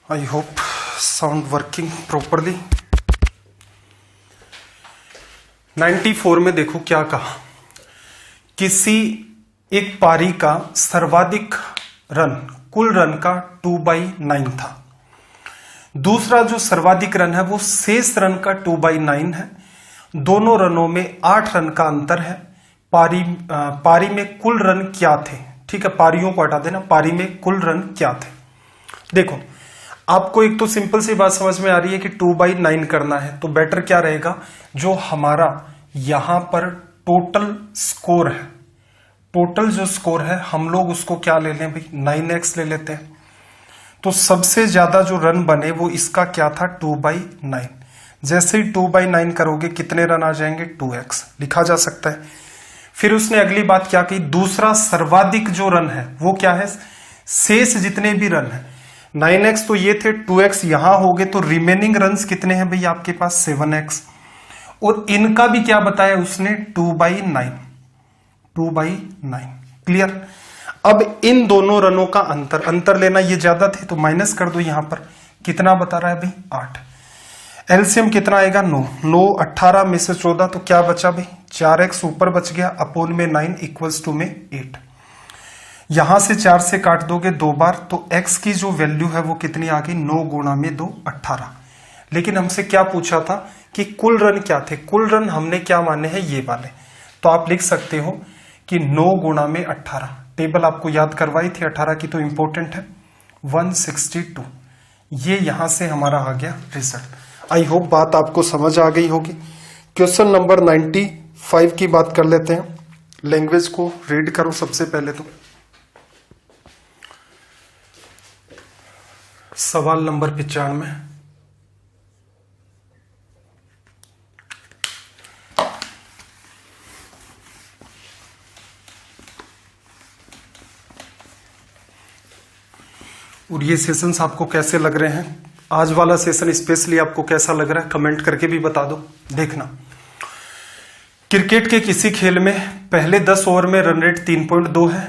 I hope sound working properly. 94 में देखो क्या कहा, किसी एक पारी का सर्वाधिक रन कुल रन का 2/9 था। दूसरा जो सर्वाधिक रन है वो शेष रन का 2/9 है। दोनों रनों में 8 रन का अंतर है। पारी में कुल रन क्या थे, ठीक है, पारियों को हटा देना, पारी में कुल रन क्या थे। देखो आपको एक तो सिंपल सी बात समझ में आ रही है कि 2/9 करना है, तो बेटर क्या रहेगा, जो हमारा यहां पर टोटल स्कोर है, टोटल जो स्कोर है हम लोग उसको क्या ले लें भाई 9x ले लेते हैं। तो सबसे ज्यादा जो रन बने वो इसका क्या था 2/9। जैसे ही 2/9 करोगे कितने रन आ जाएंगे 2x, लिखा जा सकता है। फिर उसने अगली बात क्या की, दूसरा सर्वाधिक जो रन है वो क्या है, शेष जितने भी रन है 9x तो ये थे, 2x यहां हो गए, तो रिमेनिंग रन्स कितने हैं भाई आपके पास 7x। और इनका भी क्या बताया उसने 2/9, 2/9 क्लियर। अब इन दोनों रनों का अंतर लेना, ये ज्यादा थे तो माइनस कर दो, यहां पर कितना बता रहा है भाई 8। एलसीएम कितना आएगा 9, 9 18 में से 14, तो क्या बचा भाई 4x ऊपर बच गया, अपोन में 9 इक्वल्स टू में 8। यहां से 4 से काट दोगे 2 बार, तो x की जो वैल्यू है वो कितनी आ गई 9 गुणा में 2 18। लेकिन हमसे क्या पूछा था कि कुल रन क्या थे, कुल रन हमने क्या माने हैं ये वाले, तो आप लिख सकते हो कि 9 गुणा में 18, टेबल आपको याद करवाई थी 18 की तो इंपॉर्टेंट है, 162। ये यहां से हमारा आ गया रिजल्ट। आई होप बात आपको समझ आ गई होगी। क्वेश्चन नंबर 95 की बात कर लेते हैं। लैंग्वेज को रीड करो सबसे पहले तो। सवाल नंबर 95। और ये सेशंस आपको कैसे लग रहे हैं? आज वाला सेशन स्पेशली आपको कैसा लग रहा है कमेंट करके भी बता दो। देखना, क्रिकेट के किसी खेल में पहले 10 ओवर में रन रेट 3.2 है,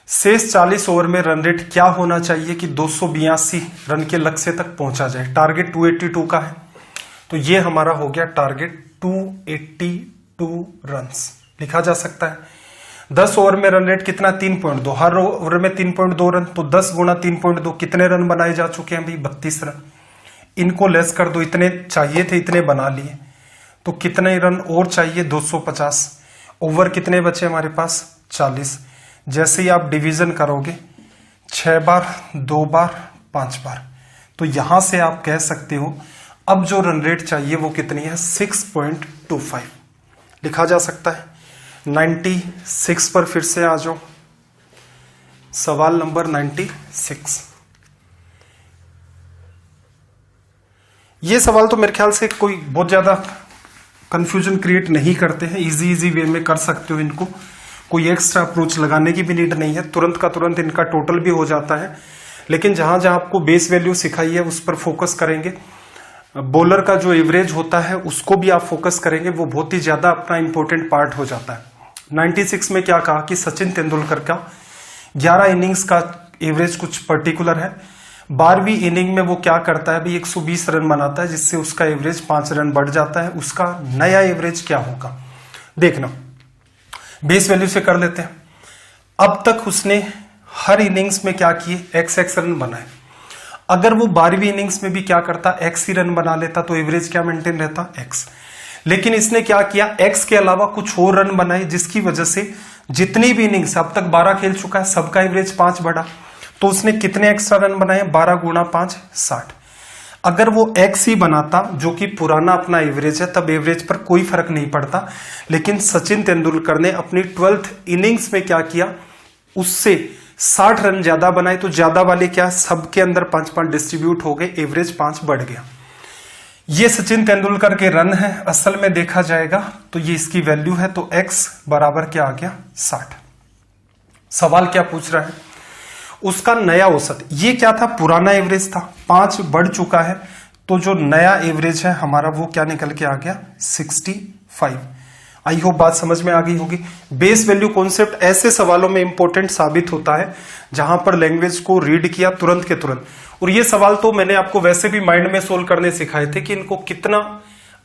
शेष 40 ओवर में रन रेट क्या होना चाहिए कि 282 रन के लक्ष्य तक पहुंचा जाए। टारगेट 282 का है, तो ये हमारा हो गया टारगेट 282 रन्स लिखा जा सकता है। 10 ओवर में रन रेट कितना? 3.2, हर ओवर में 3.2 रन, तो 10 गुना 3.2 कितने रन बनाए जा चुके हैं भाई? 32 रन। इनको लेस कर दो, इतने चाहिए थे इतने बना लिए, तो कितने रन और चाहिए? 250। ओवर कितने बचे हमारे पास? 40। जैसे ही आप डिवीजन करोगे 6 बार, 2 बार, 5 बार, तो यहां से आप कह सकते हो अब जो रन रेट चाहिए वो कितनी है? 6.25 लिखा जा सकता है। 96 पर फिर से आ जाओ, सवाल नंबर 96। ये सवाल तो मेरे ख्याल से कोई बहुत ज्यादा कंफ्यूजन क्रिएट नहीं करते हैं, इजी वे में कर सकते हो इनको, कोई एक्स्ट्रा अप्रोच लगाने की भी नीड नहीं है, तुरंत का तुरंत इनका टोटल भी हो जाता है। लेकिन जहां जहां आपको बेस वैल्यू सिखाई है उस पर फोकस करेंगे। बॉलर का जो एवरेज होता है उसको भी आप फोकस करेंगे, वो बहुत ही ज्यादा अपना इंपॉर्टेंट पार्ट हो जाता है। 96 में क्या कहा कि सचिन तेंदुलकर का 11 इनिंग्स का एवरेज कुछ पर्टिकुलर है, 12वीं इनिंग में वो क्या करता है भाई? 120 रन बनाता है, जिससे उसका एवरेज 5 रन बढ़ जाता है। उसका नया एवरेज क्या होगा देखना, बेस वैल्यू से कर लेते हैं। अब तक उसने हर इनिंग्स में क्या किए? x रन बनाए। अगर वो 12वीं इनिंग्स में भी क्या करता? x ही रन बना लेता, तो एवरेज क्या मेंटेन रहता? x। लेकिन इसने क्या किया? x के अलावा कुछ और रन बनाए, जिसकी वजह से जितनी भी इनिंग्स अब तक 12 खेल चुका है सबका एवरेज 5 बढ़ा। तो उसने कितने एक्स्ट्रा रन बनाए? 12 गुना 5, 60। अगर वो x ही बनाता जो कि पुराना अपना एवरेज है, तब एवरेज पर कोई फर्क नहीं पड़ता। लेकिन सचिन तेंदुलकर ने अपनी 12th इनिंग्स में क्या किया? उससे 60 रन ज्यादा बनाए, तो ज्यादा वाले क्या? सबके अंदर 5-5 डिस्ट्रीब्यूट हो गए, एवरेज 5 बढ़ गया। ये सचिन तेंदुलकर के रन है, असल में देखा जाएगा तो ये इसकी वैल्यू है, तो x बराबर क्या आ गया? 60। सवाल क्या पूछ रहा है? उसका नया औसत, ये क्या था? पुराना एवरेज था, 5 बढ़ चुका है, तो जो नया एवरेज है हमारा वो क्या निकल के आ गया? 65। आई होप बात समझ में आ गई होगी। बेस वैल्यू कॉन्सेप्ट ऐसे सवालों में इंपॉर्टेंट साबित होता है जहां पर लैंग्वेज को रीड किया तुरंत के तुरंत। और ये सवाल तो मैंने आपको वैसे भी माइंड में सोल्व करने सिखाए थे कि इनको कितना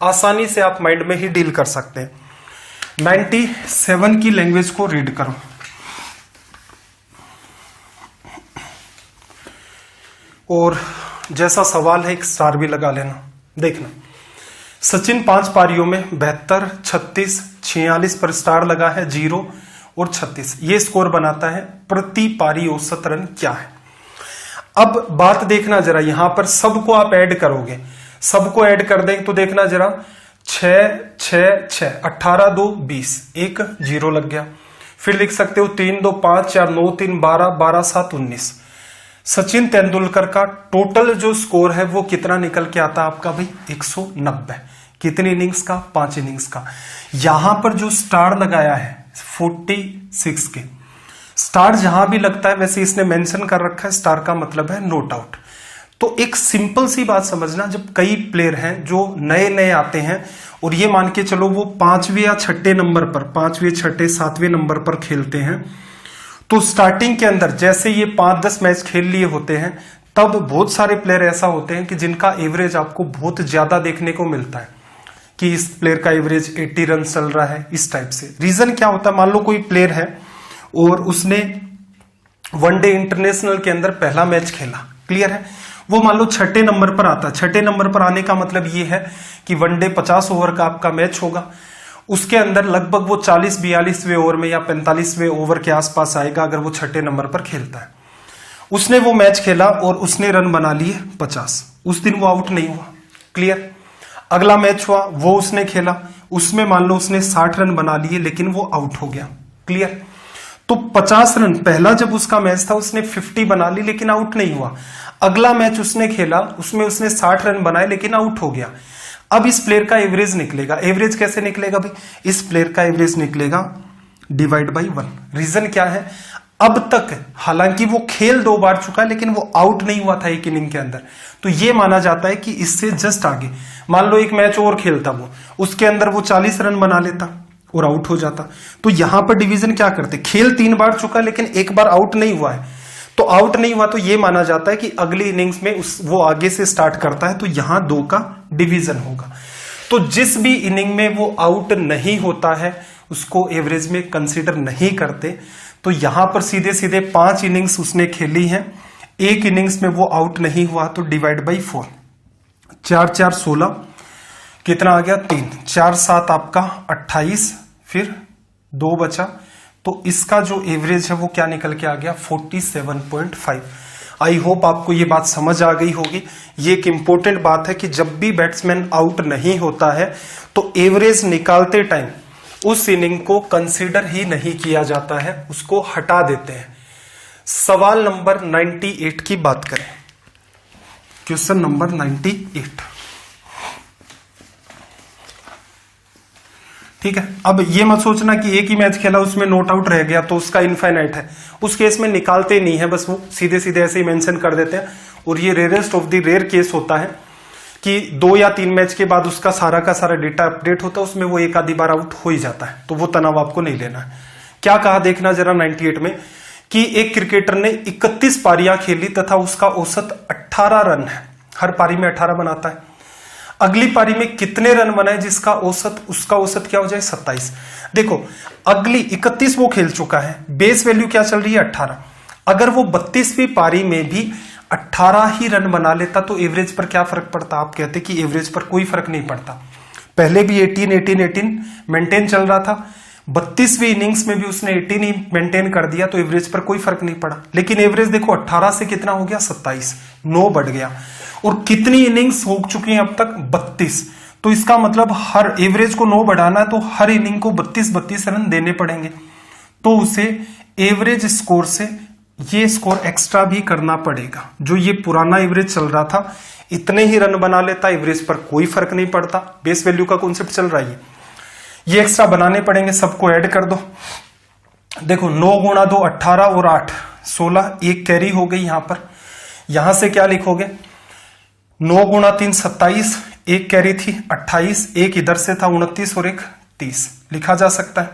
आसानी से आप माइंड में ही डील कर सकते हैं। 97 की लैंग्वेज को रीड करो। और जैसा सवाल है एक स्टार भी लगा लेना। देखना, सचिन 5 पारियों में 72, 36, 46 पर स्टार लगा है, 0 और 36 ये स्कोर बनाता है। प्रति पारी औसत रन क्या है? अब बात देखना जरा, यहां पर सबको आप ऐड करोगे, सबको ऐड कर देंगे तो देखना जरा, 6, 6, 6, 18, 2, 20, 1 0 लग गया। फिर लिख सकते हो 3, 2, 5, 4, 9, 3, 12, 12, 7, 19। सचिन तेंदुलकर का टोटल जो स्कोर है वो कितना निकल के आता है आपका भाई? 190। कितनी इनिंग्स का? 5 इनिंग्स का। यहां पर जो स्टार लगाया है 46 के, स्टार जहां भी लगता है वैसे इसने मेंशन कर रखा है, स्टार का मतलब है नोट आउट। तो एक सिंपल सी बात समझना, जब कई प्लेयर हैं जो नए नए आते हैं और ये मान के चलो वो 5वें या 6ठे नंबर पर, 5वें, 6ठे, 7वें नंबर पर खेलते हैं, तो स्टार्टिंग के अंदर जैसे ये 5-10 मैच खेल लिए होते हैं, तब बहुत सारे प्लेयर ऐसा होते हैं कि जिनका एवरेज आपको बहुत ज्यादा देखने को मिलता है कि इस प्लेयर का एवरेज 80 रन चल रहा है, इस टाइप से। रीजन क्या होता है? मान लो कोई प्लेयर है और उसने वनडे इंटरनेशनल के अंदर पहला मैच खेला, क्लियर है, वो मान लो 6ठे नंबर पर आता है। 6ठे नंबर पर आने का मतलब ये है कि वनडे 50 ओवर का आपका मैच होगा, उसके अंदर लगभग वो 40-42वें ओवर में या 45वें ओवर के आसपास आएगा अगर वो 6ठे नंबर पर खेलता है। उसने वो मैच खेला और उसने रन बना लिए 50, उस दिन वो आउट नहीं हुआ, क्लियर। अगला मैच हुआ, वो उसने खेला, उसमें मान लो उसने 60 रन बना लिए लेकिन वो आउट हो गया, क्लियर। तो 50 रन, पहला जब उसका मैच था उसने 50 बना ली लेकिन आउट नहीं हुआ। अगला मैच उसने खेला, उसमें उसने 60 रन बनाए लेकिन आउट हो गया। अब इस प्लेयर का एवरेज निकलेगा। एवरेज कैसे निकलेगा भाई? इस प्लेयर का एवरेज निकलेगा डिवाइड बाई 1। रीजन क्या है? अब तक हालांकि वो खेल 2 बार चुका है लेकिन वो आउट नहीं हुआ था एक इनिंग के अंदर, तो ये माना जाता है कि इससे जस्ट आगे मान लो एक मैच और खेलता वो, उसके अंदर वो 40 रन बना लेता और आउट हो जाता। तो यहां पर डिवीजन क्या करते, खेल 3 बार चुका लेकिन एक बार आउट नहीं हुआ है, तो आउट नहीं हुआ तो ये माना जाता है कि अगली इनिंग्स में वो आगे से स्टार्ट करता है, तो यहां 2 का डिवीजन होगा। तो जिस भी इनिंग में वो आउट नहीं होता है उसको एवरेज में कंसीडर नहीं करते। तो यहां पर सीधे सीधे 5 इनिंग्स उसने खेली हैं, एक इनिंग्स में वो आउट नहीं हुआ, तो डिवाइड बाई 4। 4 4 16, कितना आ गया 3, 4 7 आपका 28, फिर 2 बचा, तो इसका जो एवरेज है वो क्या निकल के आ गया 47.5। आई होप आपको ये बात समझ आ गई होगी। ये एक इंपॉर्टेंट बात है कि जब भी बैट्समैन आउट नहीं होता है तो एवरेज निकालते टाइम उस इनिंग को कंसीडर ही नहीं किया जाता है, उसको हटा देते हैं। सवाल नंबर 98 की बात करें, क्वेश्चन नंबर 98। ठीक है, अब ये मत सोचना कि एक ही मैच खेला उसमें नॉट आउट रह गया तो उसका इनफाइनाइट है, उस केस में निकालते नहीं है, बस वो सीधे सीधे ऐसे ही मेंशन कर देते हैं। और ये rarest of the rare case होता है कि 2 या 3 मैच के बाद उसका सारा का सारा डेटा अपडेट होता है, उसमें वो एक आधी बार आउट हो ही जाता है, तो वो तनाव आपको नहीं लेना है। क्या कहा देखना जरा 98 में कि एक क्रिकेटर ने 31 पारियां खेली तथा उसका औसत 18 रन है, हर पारी में 18 बनाता है। अगली पारी में कितने रन बनाए जिसका औसत, उसका औसत क्या हो जाए 27। देखो अगली 31 वो खेल चुका है, बेस वैल्यू क्या चल रही है 18। अगर वो 32वीं पारी में भी 18 ही रन बना लेता तो एवरेज पर क्या फर्क पड़ता? आप कहते कि एवरेज पर कोई फर्क नहीं पड़ता, पहले भी 18 मेंटेन चल रहा था, 32वीं इनिंग्स में भी उसने 18 ही मेंटेन कर दिया तो एवरेज पर कोई फर्क नहीं पड़ा। लेकिन एवरेज देखो 18 से कितना हो गया 27, 9 बढ़ गया। और कितनी इनिंग्स हो चुकी हैं अब तक 32, तो इसका मतलब हर एवरेज को 9 बढ़ाना है तो हर इनिंग को 32 रन देने पड़ेंगे, तो उसे एवरेज स्कोर से ये स्कोर एक्स्ट्रा भी करना पड़ेगा। जो ये पुराना एवरेज चल रहा था इतने ही रन बना लेता, एवरेज पर कोई फर्क नहीं पड़ता, बेस वैल्यू का कॉन्सेप्ट चल रहा है, ये एक्स्ट्रा बनाने पड़ेंगे। सबको ऐड कर दो, देखो 9 गुणा 2 18 और 8 16, एक कैरी हो गई यहां पर। यहां से क्या लिखोगे 9 गुणा 3 27, एक कैरी थी 28, एक इधर से था 29 और एक 30 लिखा जा सकता है,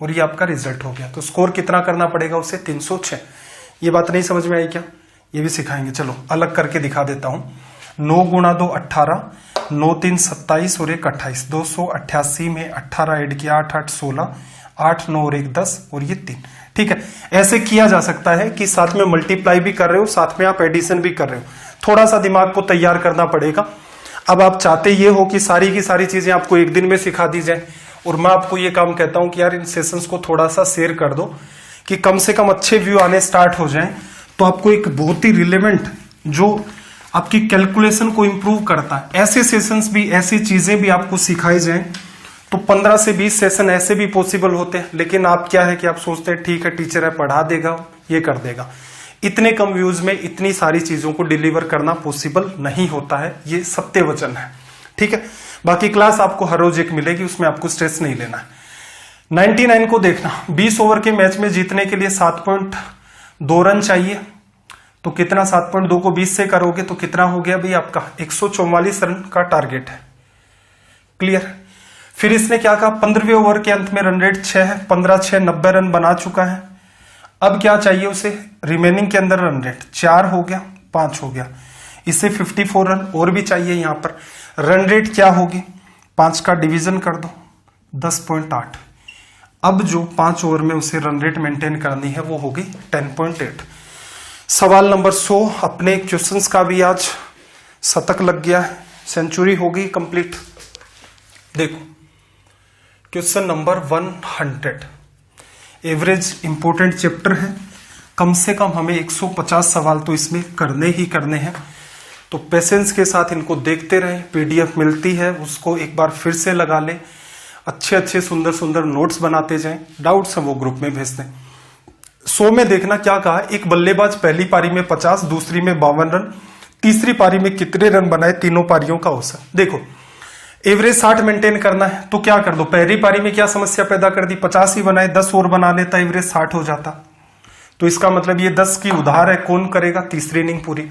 और ये आपका रिजल्ट हो गया। तो स्कोर कितना करना पड़ेगा उसे 306। ये बात नहीं समझ में आई क्या? ये भी सिखाएंगे, चलो अलग करके दिखा देता हूं। 9 गुणा 2 18, 9 3 27 और एक 28, 288 में 18 ऐड किया 8 8 16, 8 9 और एक 10 और ये 3। ठीक है, ऐसे किया जा सकता है कि साथ में मल्टीप्लाई भी कर रहे हो, साथ में आप एडिशन भी कर रहे हो, थोड़ा सा दिमाग को तैयार करना पड़ेगा। अब आप चाहते ये हो कि सारी की सारी चीजें आपको एक दिन में सिखा दी जाए, और मैं आपको ये काम कहता हूं कि यार इन सेशंस को थोड़ा सा शेयर कर दो कि कम से कम अच्छे व्यू आने स्टार्ट हो जाएं, तो आपको एक बहुत ही रिलेवेंट जो आपकी कैलकुलेशन को इंप्रूव करता है, ऐसे सेशंस भी, ऐसी चीजें भी आपको सिखाई जाएं, तो 15 से 20 सेशन ऐसे भी पॉसिबल होते हैं। लेकिन आप क्या है कि आप सोचते हैं ठीक है टीचर है पढ़ा देगा, ये कर देगा। इतने कम व्यूज में इतनी सारी चीजों को डिलीवर करना पॉसिबल नहीं होता है, ये सत्य वचन है। ठीक है, बाकी क्लास आपको हर रोज एक मिलेगी, उसमें आपको स्ट्रेस नहीं लेना है। 99 को देखना, 20 ओवर के मैच में जीतने के लिए 7.2 रन चाहिए, तो कितना 7.2 को 20 से करोगे तो कितना हो गया भाई आपका 144 रन का टारगेट है। क्लियर? फिर इसने क्या कहा 15वें ओवर के अंत में रन रेट 6 है, 15 6 90 रन बना चुका है। अब क्या चाहिए उसे, रिमेनिंग के अंदर रन रेट 4 हो गया, 5 हो गया, इससे 54 रन और भी चाहिए। यहां पर रन रेट क्या होगी, 5 का डिवीजन कर दो 10.8। अब जो 5 ओवर में उसे रन रेट मेंटेन करनी है वो होगी 10.8। सवाल नंबर 100, अपने क्वेश्चंस का भी आज शतक लग गया है, सेंचुरी होगी कंप्लीट। देखो question number 100, average important chapter है, कम से कम हमें 150 सवाल तो इसमें करने ही करने हैं, तो पेशेंस के साथ इनको देखते रहें। पीडीएफ मिलती है उसको एक बार फिर से लगा लें, अच्छे अच्छे सुंदर सुंदर नोट्स बनाते जाएं, डाउट्स हैं वो ग्रुप में भेज दें। 100 में देखना क्या कहा, एक बल्लेबाज पहली पारी में 50, दूसरी में 52 रन, तीसरी पारी में कितने रन बनाए, तीनों पारियों का औसत। देखो एवरेज 60 मेंटेन करना है तो क्या कर दो, पहली पारी में क्या समस्या पैदा कर दी, 50 ही बनाए, 10 और बना लेता, एवरेज 60 हो जाता। तो इसका मतलब ये 10 की उधार है, कौन करेगा, तीसरी इनिंग पूरी।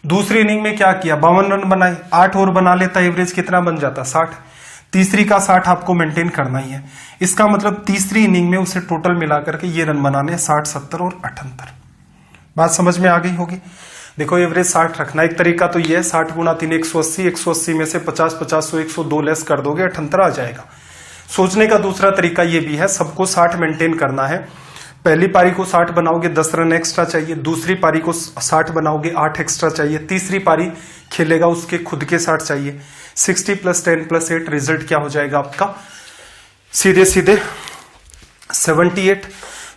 दूसरी इनिंग में क्या किया, 52 रन बनाए, 8 और बना लेता, एवरेज कितना बन जाता, 60। तीसरी का 60 आपको मेंटेन करना ही है। इसका मतलब तीसरी इनिंग में उसे टोटल मिलाकर के ये रन बनाने 60, 70 और 78। बात समझ में आ गई होगी। देखो एवरेज 60 रखना, एक तरीका तो ये है 60 गुणा 3 180, 180 में से 50 50 102 लेस कर दोगे 78 आ जाएगा। सोचने का दूसरा तरीका ये भी है, सबको 60 मेंटेन करना है। पहली पारी को 60 बनाओगे 10 रन एक्स्ट्रा चाहिए, दूसरी पारी को 60 बनाओगे 8 एक्स्ट्रा चाहिए, तीसरी पारी खेलेगा उसके खुद के 60 चाहिए। 60 + 10 + 8 रिजल्ट क्या हो जाएगा आपका, सीधे सीधे 78।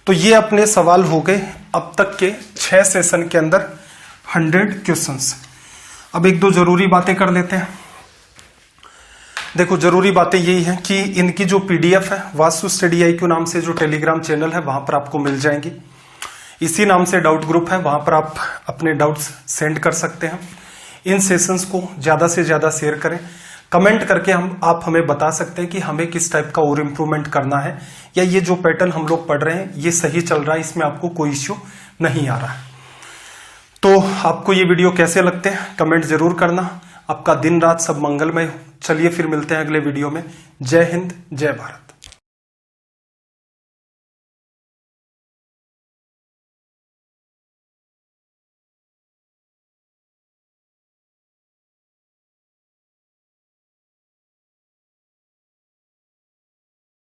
तो ये अपने सवाल हो गए अब तक के 6 सेशन के अंदर 100 क्वेश्चंस। अब एक दो जरूरी बातें कर लेते हैं। देखो जरूरी बातें यही है कि इनकी जो पीडीएफ है वास्तु स्टडी IQ नाम से जो टेलीग्राम चैनल है वहां पर आपको मिल जाएंगी। इसी नाम से डाउट ग्रुप है, वहां पर आप अपने डाउट्स सेंड कर सकते हैं। इन सेशंस को ज्यादा से ज्यादा शेयर करें, कमेंट करके आप हमें बता सकते हैं कि हमें किस टाइप का और इम्प्रूवमेंट करना है, या ये जो पैटर्न हम लोग पढ़ रहे हैं ये सही चल रहा है, इसमें आपको कोई इश्यू नहीं आ रहा है। तो आपको ये वीडियो कैसे लगते हैं कमेंट जरूर करना। आपका दिन रात सब मंगलमय हो। चलिए फिर मिलते हैं अगले वीडियो में। जय हिंद, जय भारत।